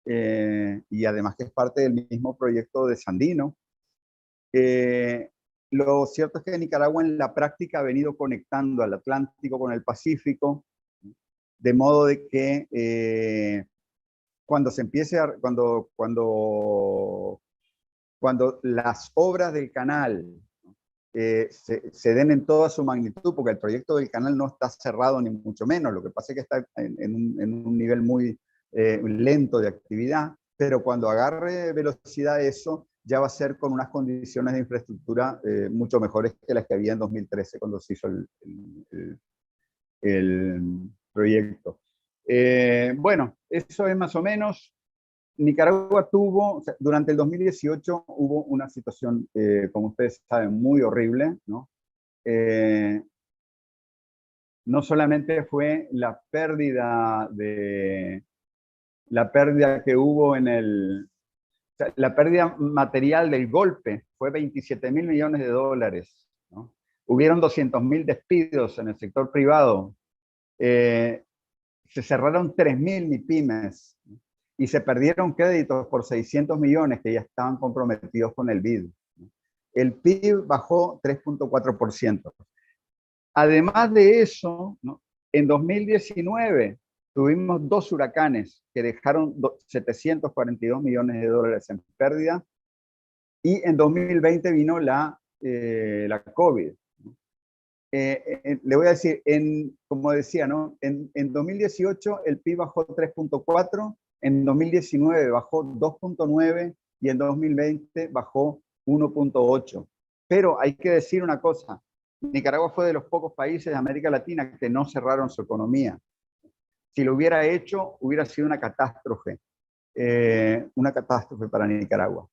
y además que es parte del mismo proyecto de Sandino. Lo cierto es que Nicaragua en la práctica ha venido conectando al Atlántico con el Pacífico, de modo de que cuando las obras del canal se den en toda su magnitud, porque el proyecto del canal no está cerrado ni mucho menos, lo que pasa es que está en un nivel muy lento de actividad, pero cuando agarre velocidad eso, ya va a ser con unas condiciones de infraestructura mucho mejores que las que había en 2013 cuando se hizo el proyecto. Bueno, eso es más o menos. Nicaragua tuvo, o sea, durante el 2018 hubo una situación, como ustedes saben, muy horrible, ¿no? No solamente fue la pérdida que hubo en sea, la pérdida material del golpe fue 27.000 millones de dólares, ¿no? Hubieron 200.000 despidos en el sector privado. Se cerraron 3.000 MIPYMES y se perdieron créditos por 600 millones que ya estaban comprometidos con el BID. El PIB bajó 3.4%. Además de eso, ¿no? En 2019 tuvimos 2 huracanes que dejaron 742 millones de dólares en pérdida, y en 2020 vino la COVID. Le voy a decir, como decía, ¿no? En 2018 el PIB bajó 3.4, en 2019 bajó 2.9 y en 2020 bajó 1.8. Pero hay que decir una cosa, Nicaragua fue de los pocos países de América Latina que no cerraron su economía. Si lo hubiera hecho, hubiera sido una catástrofe para Nicaragua.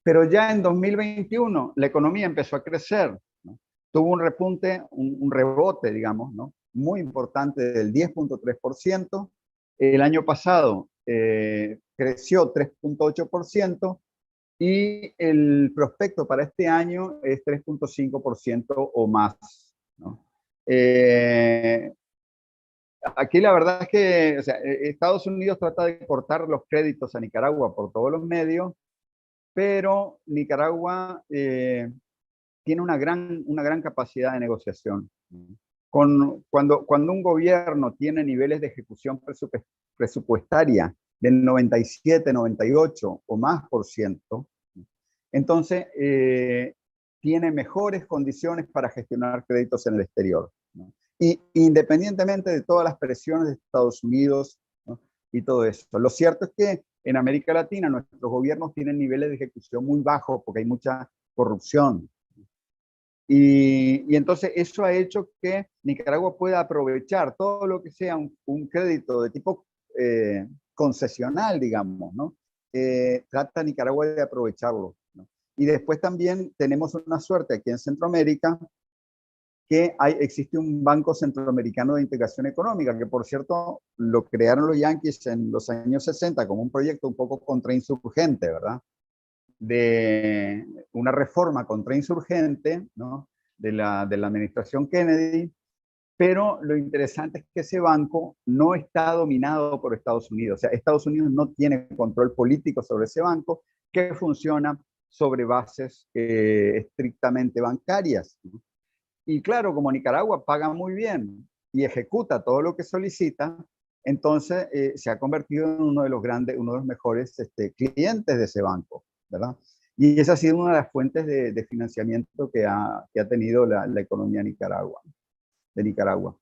Pero ya en 2021 la economía empezó a crecer, ¿no? Tuvo un repunte, un rebote, digamos, ¿no? Muy importante del 10.3%. El año pasado creció 3.8% y el prospecto para este año es 3.5% o más, ¿no? Aquí la verdad es que, o sea, Estados Unidos trata de cortar los créditos a Nicaragua por todos los medios, pero Nicaragua tiene una gran capacidad de negociación. Cuando un gobierno tiene niveles de ejecución presupuestaria del 97, 98 o más por ciento, entonces tiene mejores condiciones para gestionar créditos en el exterior, ¿no? Y independientemente de todas las presiones de Estados Unidos, ¿no? Y todo eso. Lo cierto es que en América Latina nuestros gobiernos tienen niveles de ejecución muy bajos porque hay mucha corrupción. Y entonces eso ha hecho que Nicaragua pueda aprovechar todo lo que sea un crédito de tipo concesional, digamos, ¿no? Trata Nicaragua de aprovecharlo, ¿no? Y después también tenemos una suerte aquí en Centroamérica, que existe un Banco Centroamericano de Integración Económica, que por cierto lo crearon los yanquis en los años 60 como un proyecto un poco contrainsurgente, ¿verdad? De una reforma contrainsurgente, ¿no? de la administración Kennedy, pero lo interesante es que ese banco no está dominado por Estados Unidos. O sea, Estados Unidos no tiene control político sobre ese banco, que funciona sobre bases estrictamente bancarias, ¿no? Y claro, como Nicaragua paga muy bien y ejecuta todo lo que solicita, entonces se ha convertido en uno de los mejores clientes de ese banco, ¿verdad? Y esa ha sido una de las fuentes de financiamiento que ha tenido la economía de Nicaragua.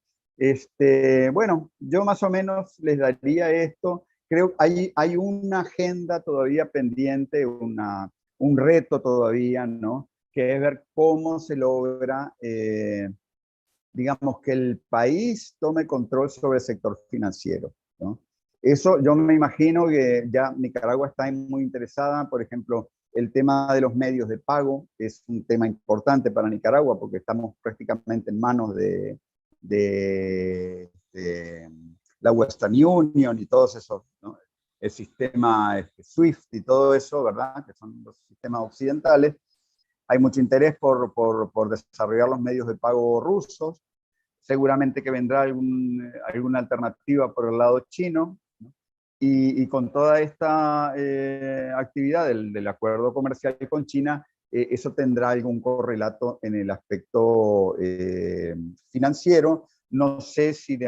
Bueno, yo más o menos les daría esto. Creo que hay una agenda todavía pendiente, un reto todavía, ¿no? Que es ver cómo se logra, digamos, que el país tome control sobre el sector financiero, ¿no? Eso yo me imagino que ya Nicaragua está muy interesada, por ejemplo, el tema de los medios de pago es un tema importante para Nicaragua porque estamos prácticamente en manos de la Western Union y todos esos, ¿no? El sistema SWIFT y todo eso, ¿verdad? Que son los sistemas occidentales. Hay mucho interés por desarrollar los medios de pago rusos. Seguramente que vendrá alguna alternativa por el lado chino, ¿no? Y con toda esta actividad del acuerdo comercial con China, eso tendrá algún correlato en el aspecto financiero. No sé si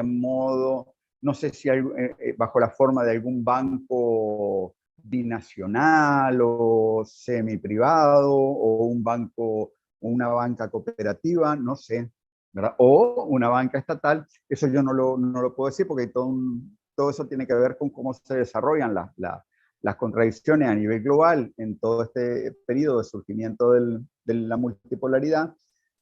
bajo la forma de algún banco binacional o semiprivado o una banca cooperativa, no sé, ¿verdad? O una banca estatal. Eso yo no lo puedo decir porque todo eso tiene que ver con cómo se desarrollan las contradicciones a nivel global en todo este periodo de surgimiento de la multipolaridad.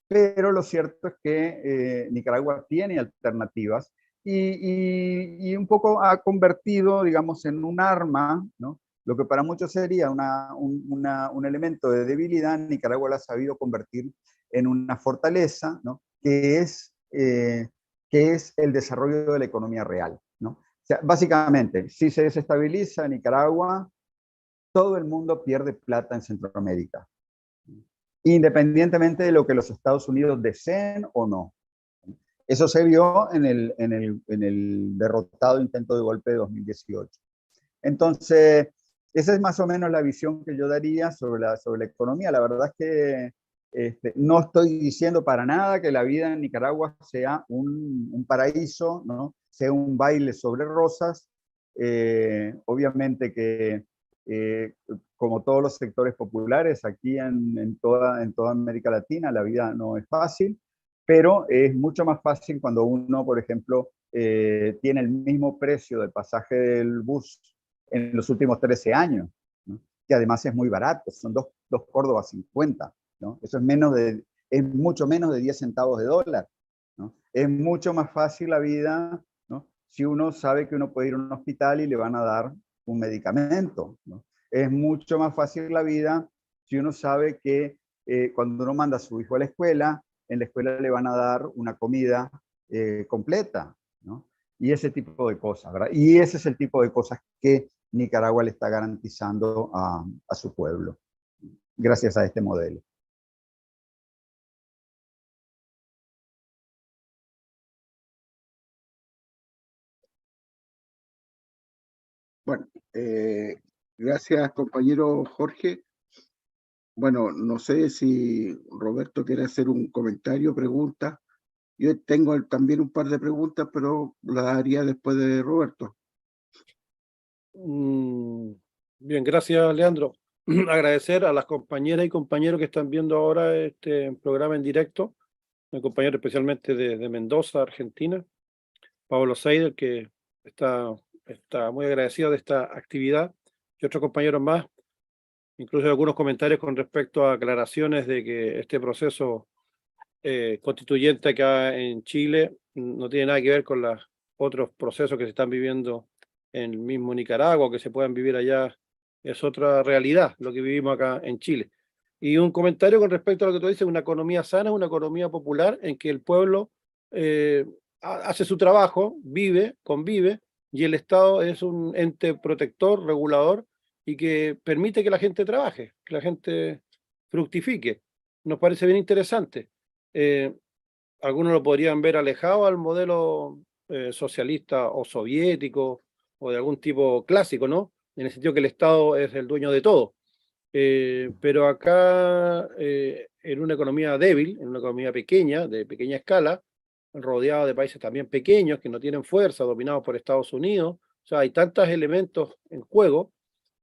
Pero lo cierto es que Nicaragua tiene alternativas y un poco ha convertido, digamos, en un arma, ¿no? Lo que para muchos sería un elemento de debilidad, Nicaragua lo ha sabido convertir en una fortaleza, ¿no? Que es el desarrollo de la economía real, ¿no? O sea, básicamente, si se desestabiliza Nicaragua, todo el mundo pierde plata en Centroamérica, independientemente de lo que los Estados Unidos deseen o no. Eso se vio en el derrotado intento de golpe de 2018. Entonces, esa es más o menos la visión que yo daría sobre la economía. La verdad es que no estoy diciendo para nada que la vida en Nicaragua sea un paraíso, ¿no? Sea un baile sobre rosas. Obviamente que, como todos los sectores populares, aquí en toda América Latina, la vida no es fácil, pero es mucho más fácil cuando uno, por ejemplo, tiene el mismo precio del pasaje del bus en los últimos 13 años, ¿no? Que además es muy barato, son dos Córdoba 50, ¿no? Eso es mucho menos de 10 centavos de dólar, ¿no? Es mucho más fácil la vida, ¿no? Si uno sabe que uno puede ir a un hospital y le van a dar un medicamento, ¿no? Es mucho más fácil la vida si uno sabe que cuando uno manda a su hijo a la escuela, en la escuela le van a dar una comida completa, ¿no? Y ese tipo de cosas, ¿verdad? Y ese es el tipo de cosas que Nicaragua le está garantizando a su pueblo, gracias a este modelo. Bueno, gracias, compañero Jorge. Bueno, no sé si Roberto quiere hacer un comentario, pregunta. Yo tengo también un par de preguntas, pero las haría después de Roberto. Bien, gracias, Leandro. Agradecer a las compañeras y compañeros que están viendo ahora este programa en directo, mi compañero especialmente de Mendoza, Argentina, Pablo Seider, que está muy agradecido de esta actividad, y otros compañeros más, incluso algunos comentarios con respecto a aclaraciones de que este proceso constituyente acá en Chile no tiene nada que ver con los otros procesos que se están viviendo en el mismo Nicaragua, que se puedan vivir allá, es otra realidad lo que vivimos acá en Chile. Y un comentario con respecto a lo que tú dices, una economía sana, una economía popular en que el pueblo hace su trabajo, vive, convive, y el Estado es un ente protector, regulador, y que permite que la gente trabaje, que la gente fructifique. Nos parece bien interesante. Eh, Algunos lo podrían ver alejado al modelo socialista o soviético o de algún tipo clásico, ¿no? En el sentido que el Estado es el dueño de todo. Pero acá, en una economía débil, en una economía pequeña, de pequeña escala, rodeado de países también pequeños que no tienen fuerza, dominados por Estados Unidos, o sea, hay tantos elementos en juego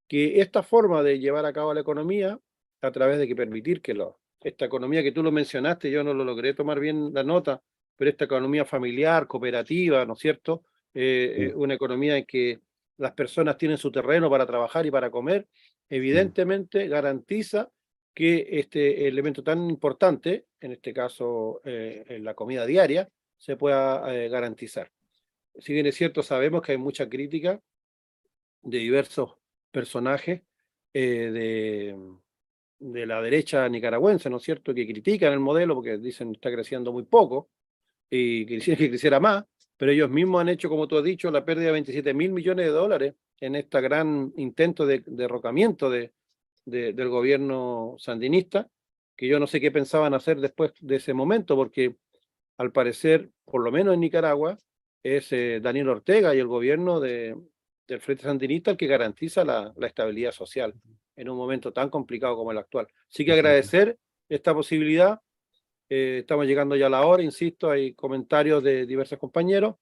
que esta forma de llevar a cabo la economía, a través de que permitir que esta economía que tú lo mencionaste, yo no lo logré tomar bien la nota, pero esta economía familiar, cooperativa, ¿no es cierto? Una economía en que las personas tienen su terreno para trabajar y para comer, evidentemente garantiza que este elemento tan importante, en este caso en la comida diaria, se pueda garantizar. Si bien es cierto, sabemos que hay mucha crítica de diversos personajes de la derecha nicaragüense, ¿no es cierto?, que critican el modelo porque dicen que está creciendo muy poco y quisieran que creciera más, pero ellos mismos han hecho, como tú has dicho, la pérdida de 27.000 millones de dólares en este gran intento de derrocamiento del gobierno sandinista, que yo no sé qué pensaban hacer después de ese momento, porque al parecer, por lo menos en Nicaragua, es Daniel Ortega y el gobierno del Frente Sandinista el que garantiza la estabilidad social en un momento tan complicado como el actual. Así que agradecer esta posibilidad. Estamos llegando ya a la hora, insisto, hay comentarios de diversos compañeros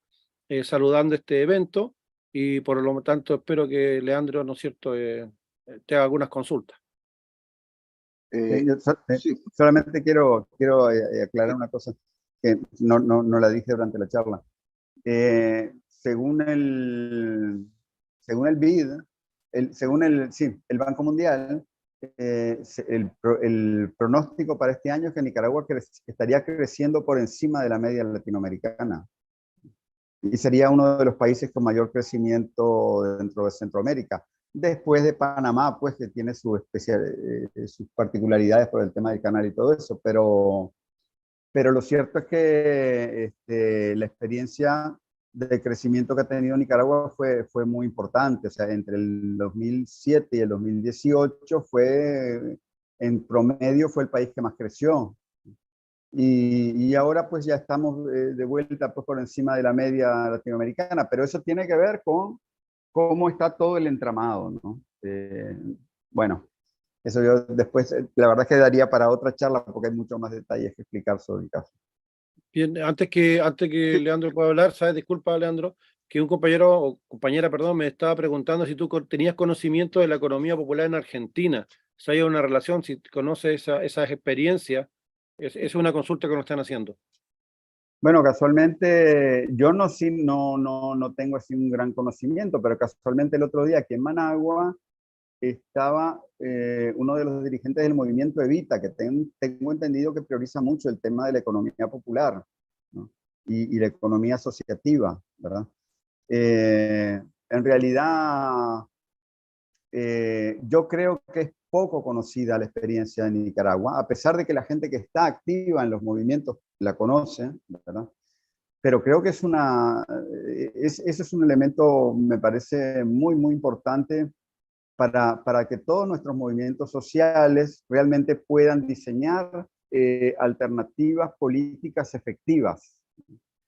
saludando este evento y por lo tanto espero que Leandro, ¿no es cierto?, te haga algunas consultas. Sí, Solamente quiero aclarar una cosa que no la dije durante la charla. Según el BID, el Banco Mundial, el pronóstico para este año es que Nicaragua estaría creciendo por encima de la media latinoamericana y sería uno de los países con mayor crecimiento dentro de Centroamérica, después de Panamá, pues que tiene sus particularidades por el tema del canal y todo eso, pero lo cierto es que la experiencia de crecimiento que ha tenido Nicaragua fue muy importante. O sea, entre el 2007 y el 2018 en promedio fue el país que más creció. Y ahora pues ya estamos de vuelta pues por encima de la media latinoamericana, pero eso tiene que ver con cómo está todo el entramado, ¿no? Bueno, eso yo después, la verdad es que daría para otra charla porque hay muchos más detalles que explicar sobre el caso. Bien, antes que Leandro pueda hablar, ¿sabes? Disculpa, Leandro, que un compañero o compañera, perdón, me estaba preguntando si tú tenías conocimiento de la economía popular en Argentina, si hay una relación, si conoces esas experiencias. Es una consulta que nos están haciendo. Bueno, casualmente yo no tengo así un gran conocimiento, pero casualmente el otro día aquí en Managua estaba uno de los dirigentes del movimiento Evita, que tengo entendido que prioriza mucho el tema de la economía popular, ¿no? Y la economía asociativa, ¿verdad? En realidad, yo creo que es poco conocida la experiencia de Nicaragua, a pesar de que la gente que está activa en los movimientos la conoce, ¿verdad? Pero creo que ese es un elemento, me parece muy importante para que todos nuestros movimientos sociales realmente puedan diseñar alternativas políticas efectivas,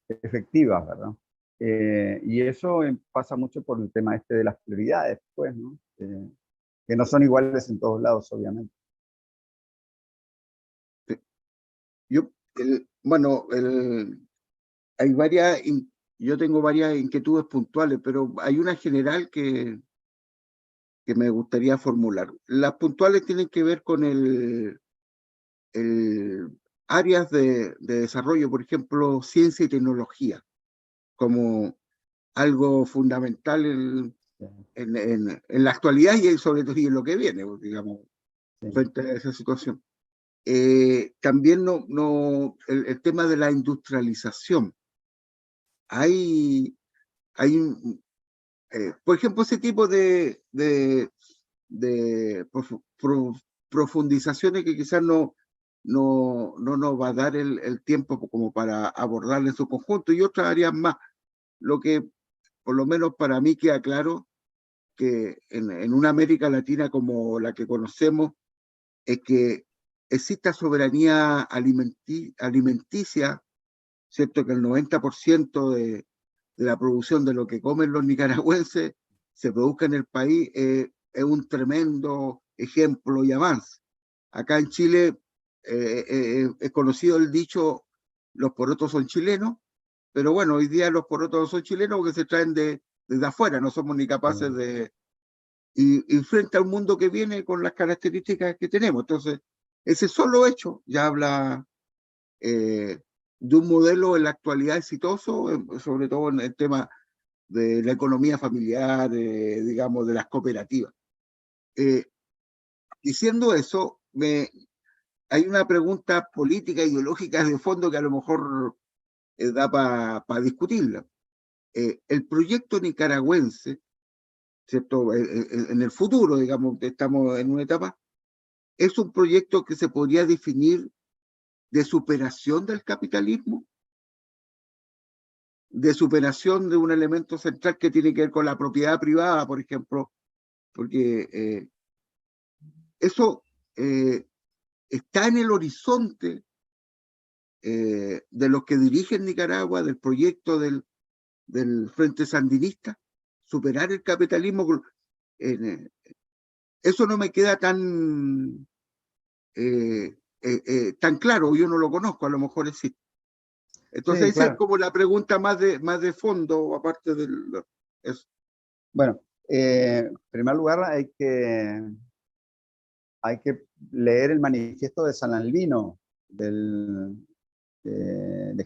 ¿verdad? Y eso pasa mucho por el tema este de las prioridades, pues, ¿no? Que no son iguales en todos lados, obviamente. Bueno, yo tengo varias inquietudes puntuales, pero hay una general que me gustaría formular. Las puntuales tienen que ver con el áreas de desarrollo, por ejemplo, ciencia y tecnología, como algo fundamental en la actualidad y sobre todo y en lo que viene, digamos, Sí. frente a esa situación. También el tema de la industrialización. Hay por ejemplo, ese tipo de profundizaciones que quizás no nos va a dar el tiempo como para abordarla en su conjunto, y otras áreas más. Lo que, por lo menos para mí, queda claro que en una América Latina como la que conocemos, es que exista soberanía alimenticia, ¿cierto? Que el 90% de la producción de lo que comen los nicaragüenses se produzca en el país, es un tremendo ejemplo y avance. Acá en Chile es conocido el dicho, los porotos son chilenos, pero bueno, hoy día los porotos no son chilenos porque se traen desde afuera, no somos ni capaces de... Y frente a un mundo que viene con las características que tenemos. Entonces, ese solo hecho ya habla de un modelo en la actualidad exitoso, sobre todo en el tema de la economía familiar, digamos, de las cooperativas. Diciendo eso, hay una pregunta política, ideológica de fondo que a lo mejor da para discutirla. El proyecto nicaragüense, ¿cierto? En el futuro, digamos, estamos en una etapa, es un proyecto que se podría definir de superación del capitalismo, de superación de un elemento central que tiene que ver con la propiedad privada, por ejemplo, porque eso está en el horizonte de los que dirigen Nicaragua, del proyecto del Frente Sandinista, superar el capitalismo. Eso no me queda tan claro, yo no lo conozco, a lo mejor existe. Entonces Sí, esa es claro. como la pregunta más de fondo, aparte de eso. Bueno, en primer lugar hay que leer el manifiesto de San Albino, de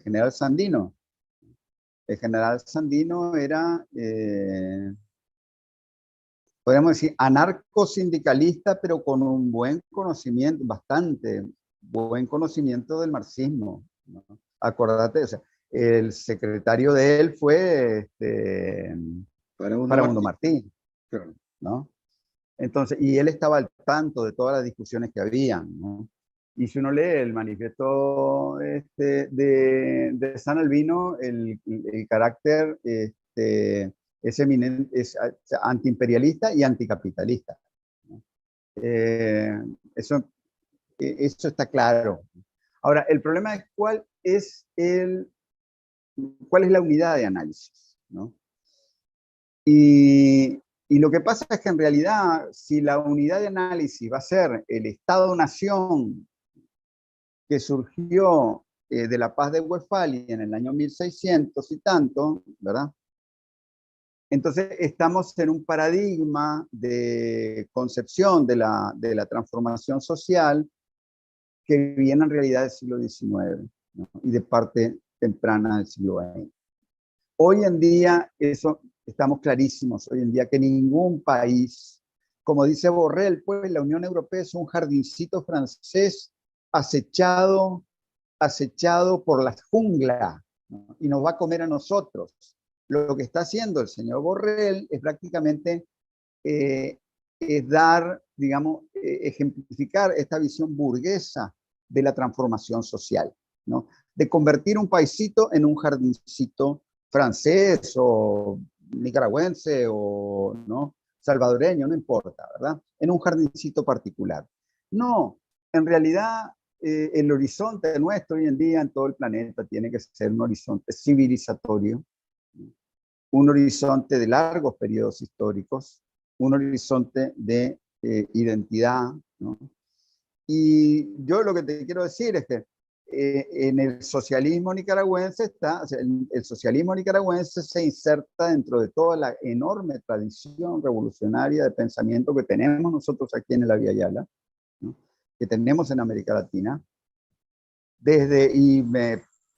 General Sandino. El General Sandino era, podríamos decir, anarcosindicalista, pero con un buen conocimiento, bastante buen conocimiento del marxismo, ¿no? Acordate, o sea, el secretario de él fue Farabundo Martí, Claro. ¿no? Entonces, y él estaba al tanto de todas las discusiones que había, ¿no? Y si uno lee el manifiesto de San Albino, el carácter es antiimperialista y anticapitalista. Eso está claro. Ahora, el problema es cuál es la unidad de análisis, ¿no? Y lo que pasa es que en realidad, si la unidad de análisis va a ser el Estado-Nación que surgió de la Paz de Westfalia en el año 1600 y tanto, ¿verdad? Entonces estamos en un paradigma de concepción de la transformación social que viene en realidad del siglo XIX, ¿no? Y de parte temprana del siglo XX. Hoy en día, eso estamos clarísimos, hoy en día que ningún país, como dice Borrell, pues la Unión Europea es un jardincito francés acechado por la jungla, ¿no? Y nos va a comer a nosotros. Lo que está haciendo el señor Borrell es prácticamente es dar, digamos, ejemplificar esta visión burguesa de la transformación social, ¿no? De convertir un paisito en un jardincito francés o nicaragüense o ¿no? salvadoreño, no importa, ¿verdad? En un jardincito particular. No, en realidad el horizonte nuestro hoy en día en todo el planeta tiene que ser un horizonte civilizatorio, un horizonte de largos periodos históricos, un horizonte de identidad, ¿no? Y yo lo que te quiero decir es que en el socialismo nicaragüense o sea, el socialismo nicaragüense se inserta dentro de toda la enorme tradición revolucionaria de pensamiento que tenemos nosotros aquí en la Vía Yala, ¿no? Que tenemos en América Latina,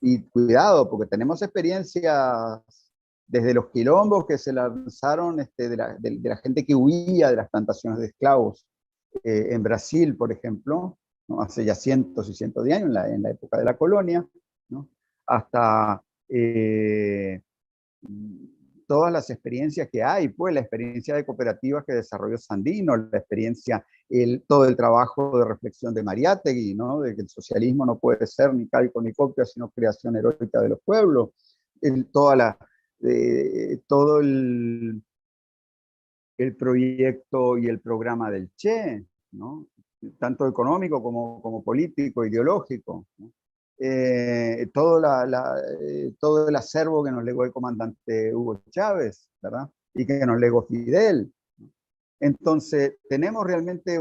y cuidado, porque tenemos experiencias desde los quilombos que se lanzaron de la gente que huía de las plantaciones de esclavos en Brasil, por ejemplo, ¿no? Hace ya cientos y cientos de años, en la época de la colonia, ¿no? Hasta todas las experiencias que hay, pues la experiencia de cooperativas que desarrolló Sandino, la experiencia, todo el trabajo de reflexión de Mariátegui, ¿no? De que el socialismo no puede ser ni calco ni copia, sino creación heroica de los pueblos, todo el proyecto y el programa del Che, ¿no? Tanto económico como político, ideológico, ¿no? Todo el acervo que nos legó el comandante Hugo Chávez, ¿verdad? Y que nos legó Fidel. Entonces, tenemos realmente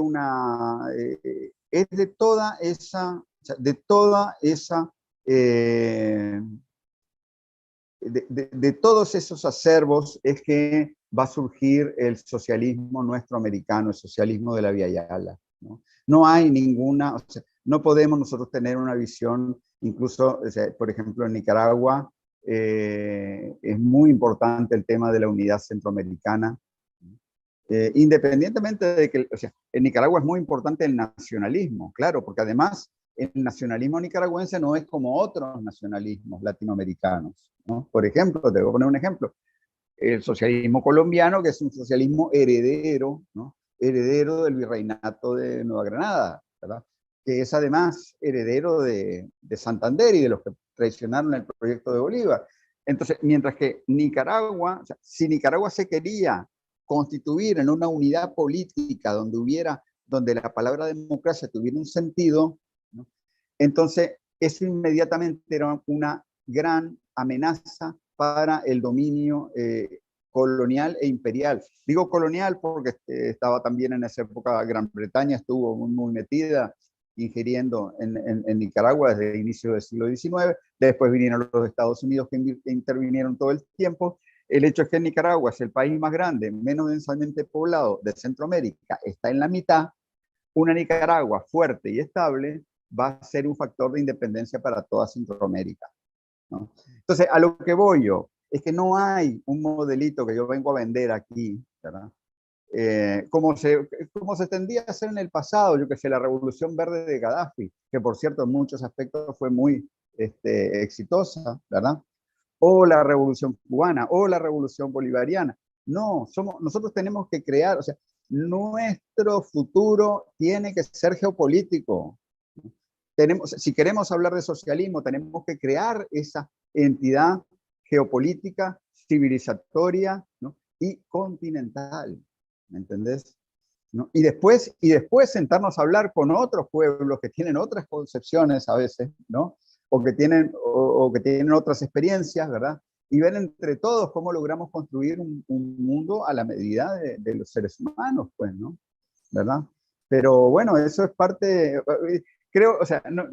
es de toda esa, de todos esos acervos es que va a surgir el socialismo nuestro americano, el socialismo de la Vía Yala, ¿no? No hay ninguna, o sea, no podemos nosotros tener una visión, incluso, o sea, por ejemplo, en Nicaragua es muy importante el tema de la unidad centroamericana, independientemente de que, o sea, en Nicaragua es muy importante el nacionalismo, claro, porque además el nacionalismo nicaragüense no es como otros nacionalismos latinoamericanos, ¿no? Por ejemplo, te voy a poner un ejemplo, el socialismo colombiano, que es un socialismo heredero, ¿no? Heredero del virreinato de Nueva Granada, ¿verdad? Que es además heredero de Santander y de los que traicionaron el proyecto de Bolívar. Entonces, mientras que Nicaragua, o sea, si Nicaragua se quería constituir en una unidad política donde la palabra democracia tuviera un sentido, ¿no? Entonces eso inmediatamente era una gran amenaza para el dominio colonial e imperial. Digo colonial porque estaba también en esa época Gran Bretaña, estuvo muy metida, ingiriendo en Nicaragua desde el inicio del siglo XIX, después vinieron los Estados Unidos que intervinieron todo el tiempo. El hecho es que Nicaragua es el país más grande, menos densamente poblado de Centroamérica, está en la mitad. Una Nicaragua fuerte y estable va a ser un factor de independencia para toda Centroamérica, ¿no? Entonces, a lo que voy yo, es que no hay un modelito que yo vengo a vender aquí, ¿verdad? Como se tendía a hacer en el pasado, yo que sé, la Revolución Verde de Gaddafi, que por cierto en muchos aspectos fue muy exitosa, ¿verdad? O la Revolución Cubana, o la Revolución Bolivariana. No, nosotros tenemos que crear, o sea, nuestro futuro tiene que ser geopolítico. si queremos hablar de socialismo, tenemos que crear esa entidad geopolítica, civilizatoria, ¿no? Y continental, ¿me entendés? ¿No? Y después sentarnos a hablar con otros pueblos que tienen otras concepciones a veces, ¿no? O que tienen otras experiencias, ¿verdad? Y ver entre todos cómo logramos construir un mundo a la medida de los seres humanos, pues, ¿no? ¿Verdad? Pero bueno, eso es parte, creo, o sea, no,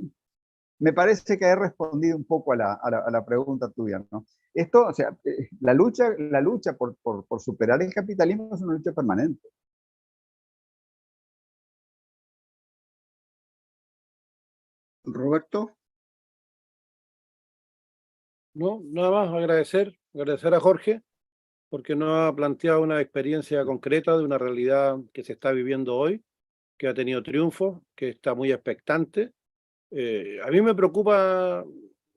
me parece que he respondido un poco a la pregunta tuya, ¿no? Esto, o sea, la lucha por superar el capitalismo es una lucha permanente. Roberto. No, nada más agradecer a Jorge, porque nos ha planteado una experiencia concreta de una realidad que se está viviendo hoy, que ha tenido triunfo, que está muy expectante. A mí me preocupa,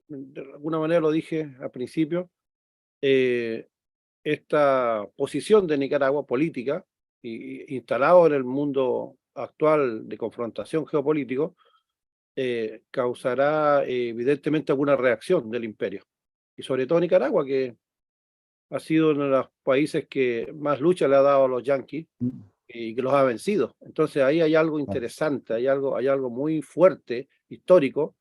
de alguna manera lo dije al principio, esta posición de Nicaragua política, instalado en el mundo actual de confrontación geopolítico, causará evidentemente alguna reacción del imperio. Y sobre todo Nicaragua, que ha sido uno de los países que más lucha le ha dado a los yanquis y que los ha vencido. Entonces ahí hay algo interesante, hay algo muy fuerte, histórico,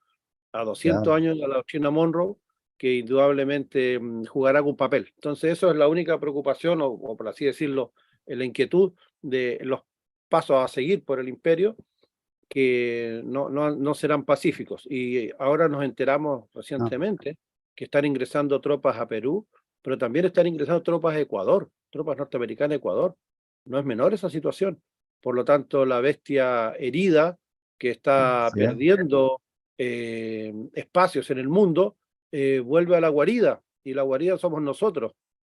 a 200 años de la doctrina Monroe, que indudablemente jugará un papel. Entonces eso es la única preocupación, o por así decirlo, la inquietud de los pasos a seguir por el imperio, que no serán pacíficos. Y ahora nos enteramos recientemente que están ingresando tropas a Perú, pero también están ingresando tropas a Ecuador, tropas norteamericanas a Ecuador. No es menor esa situación. Por lo tanto, la bestia herida que está perdiendo espacios en el mundo vuelve a la guarida, y la guarida somos nosotros.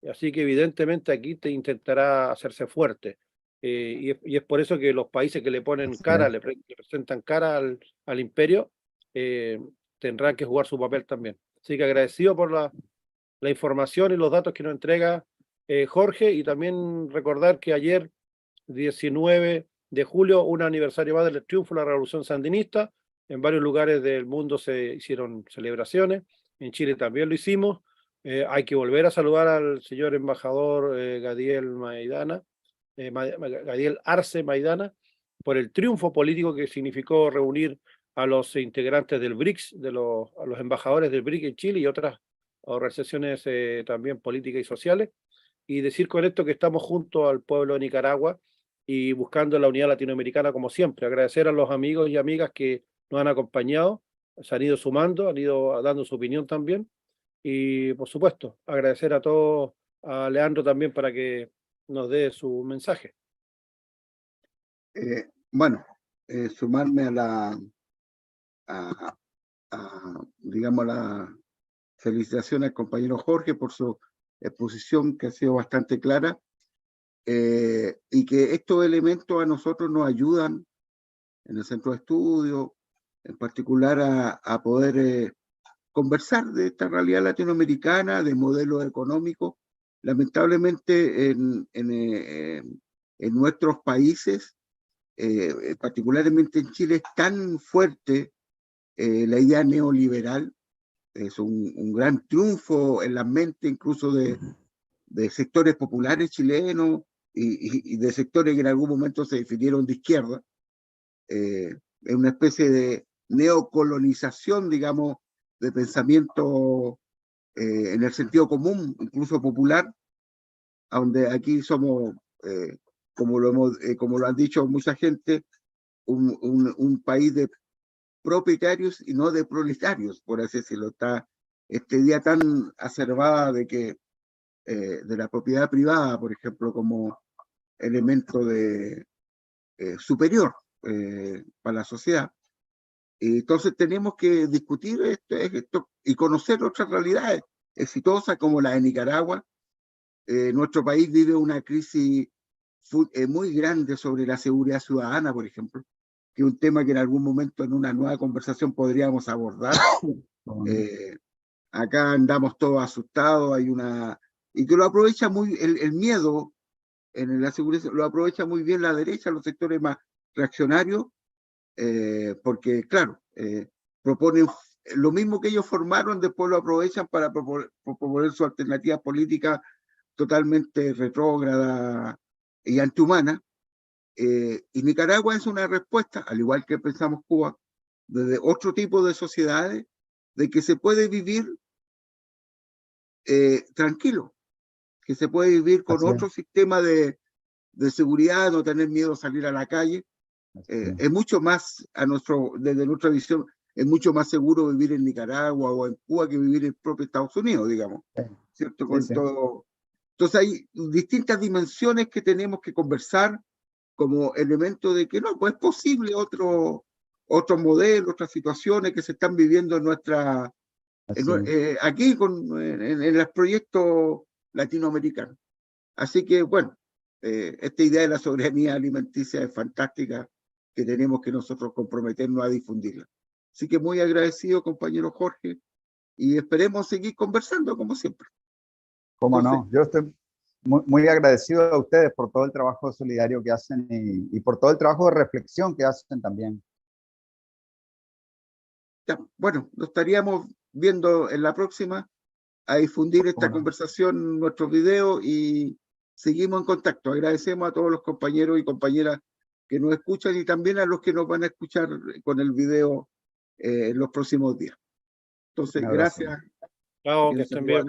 Así que evidentemente aquí te intentará hacerse fuerte. Y es por eso que los países que le ponen cara, le presentan cara al imperio, tendrán que jugar su papel también. Así que agradecido por la información y los datos que nos entrega Jorge, y también recordar que ayer, 19 de julio, un aniversario más del triunfo de la Revolución Sandinista. En varios lugares del mundo se hicieron celebraciones, en Chile también lo hicimos. Hay que volver a saludar al señor embajador Gadiel Maidana, Gadiel Arce Maidana, por el triunfo político que significó reunir a los integrantes del BRICS, a los embajadores del BRICS en Chile y otras organizaciones también políticas y sociales, y decir con esto que estamos junto al pueblo de Nicaragua y buscando la unidad latinoamericana como siempre. Agradecer a los amigos y amigas que nos han acompañado, se han ido sumando, han ido dando su opinión también, y por supuesto agradecer a todos, a Leandro también para que nos dé su mensaje. Bueno, sumarme digamos, la felicitación al compañero Jorge por su exposición, que ha sido bastante clara, y que estos elementos a nosotros nos ayudan en el centro de estudio, en particular a poder conversar de esta realidad latinoamericana, de modelos económicos. Lamentablemente en nuestros países, particularmente en Chile, es tan fuerte la idea neoliberal. Es un gran triunfo en la mente incluso de sectores populares chilenos y de sectores que en algún momento se definieron de izquierda. Es una especie de neocolonización, digamos, de pensamiento en el sentido común, incluso popular, donde aquí somos, como lo han dicho mucha gente, un país de propietarios y no de proletarios, por así decirlo. Está esta idea tan acervada de la propiedad privada, por ejemplo, como elemento superior para la sociedad. Entonces tenemos que discutir esto y conocer otras realidades exitosas como la de Nicaragua. Nuestro país vive una crisis muy grande sobre la seguridad ciudadana, por ejemplo, que es un tema que en algún momento en una nueva conversación podríamos abordar. Acá andamos todos asustados, y que lo aprovecha muy, el miedo en la seguridad, lo aprovecha muy bien la derecha, los sectores más reaccionarios, porque claro, proponen lo mismo que ellos formaron, después lo aprovechan para proponer su alternativa política totalmente retrógrada y antihumana. Y Nicaragua es una respuesta, al igual que pensamos Cuba, desde otro tipo de sociedades, de que se puede vivir tranquilo, que se puede vivir con otro sistema de seguridad, no tener miedo a salir a la calle. Es mucho más, desde nuestra visión, es mucho más seguro vivir en Nicaragua o en Cuba que vivir en el propio Estados Unidos, digamos. ¿Cierto? Con todo. Entonces hay distintas dimensiones que tenemos que conversar como elemento de que no, pues es posible otro modelo, otras situaciones que se están viviendo en aquí en los proyectos latinoamericanos. Así que, bueno, esta idea de la soberanía alimenticia es fantástica, que tenemos que nosotros comprometernos a difundirla. Así que muy agradecido, compañero Jorge, y esperemos seguir conversando como siempre. ¿Cómo no? Yo estoy muy agradecido a ustedes por todo el trabajo solidario que hacen y por todo el trabajo de reflexión que hacen también. Ya, bueno, nos estaríamos viendo en la próxima a difundir esta conversación en nuestros videos y seguimos en contacto. Agradecemos a todos los compañeros y compañeras que nos escuchan y también a los que nos van a escuchar con el video en los próximos días. Entonces, gracias. Chao, que estén bien.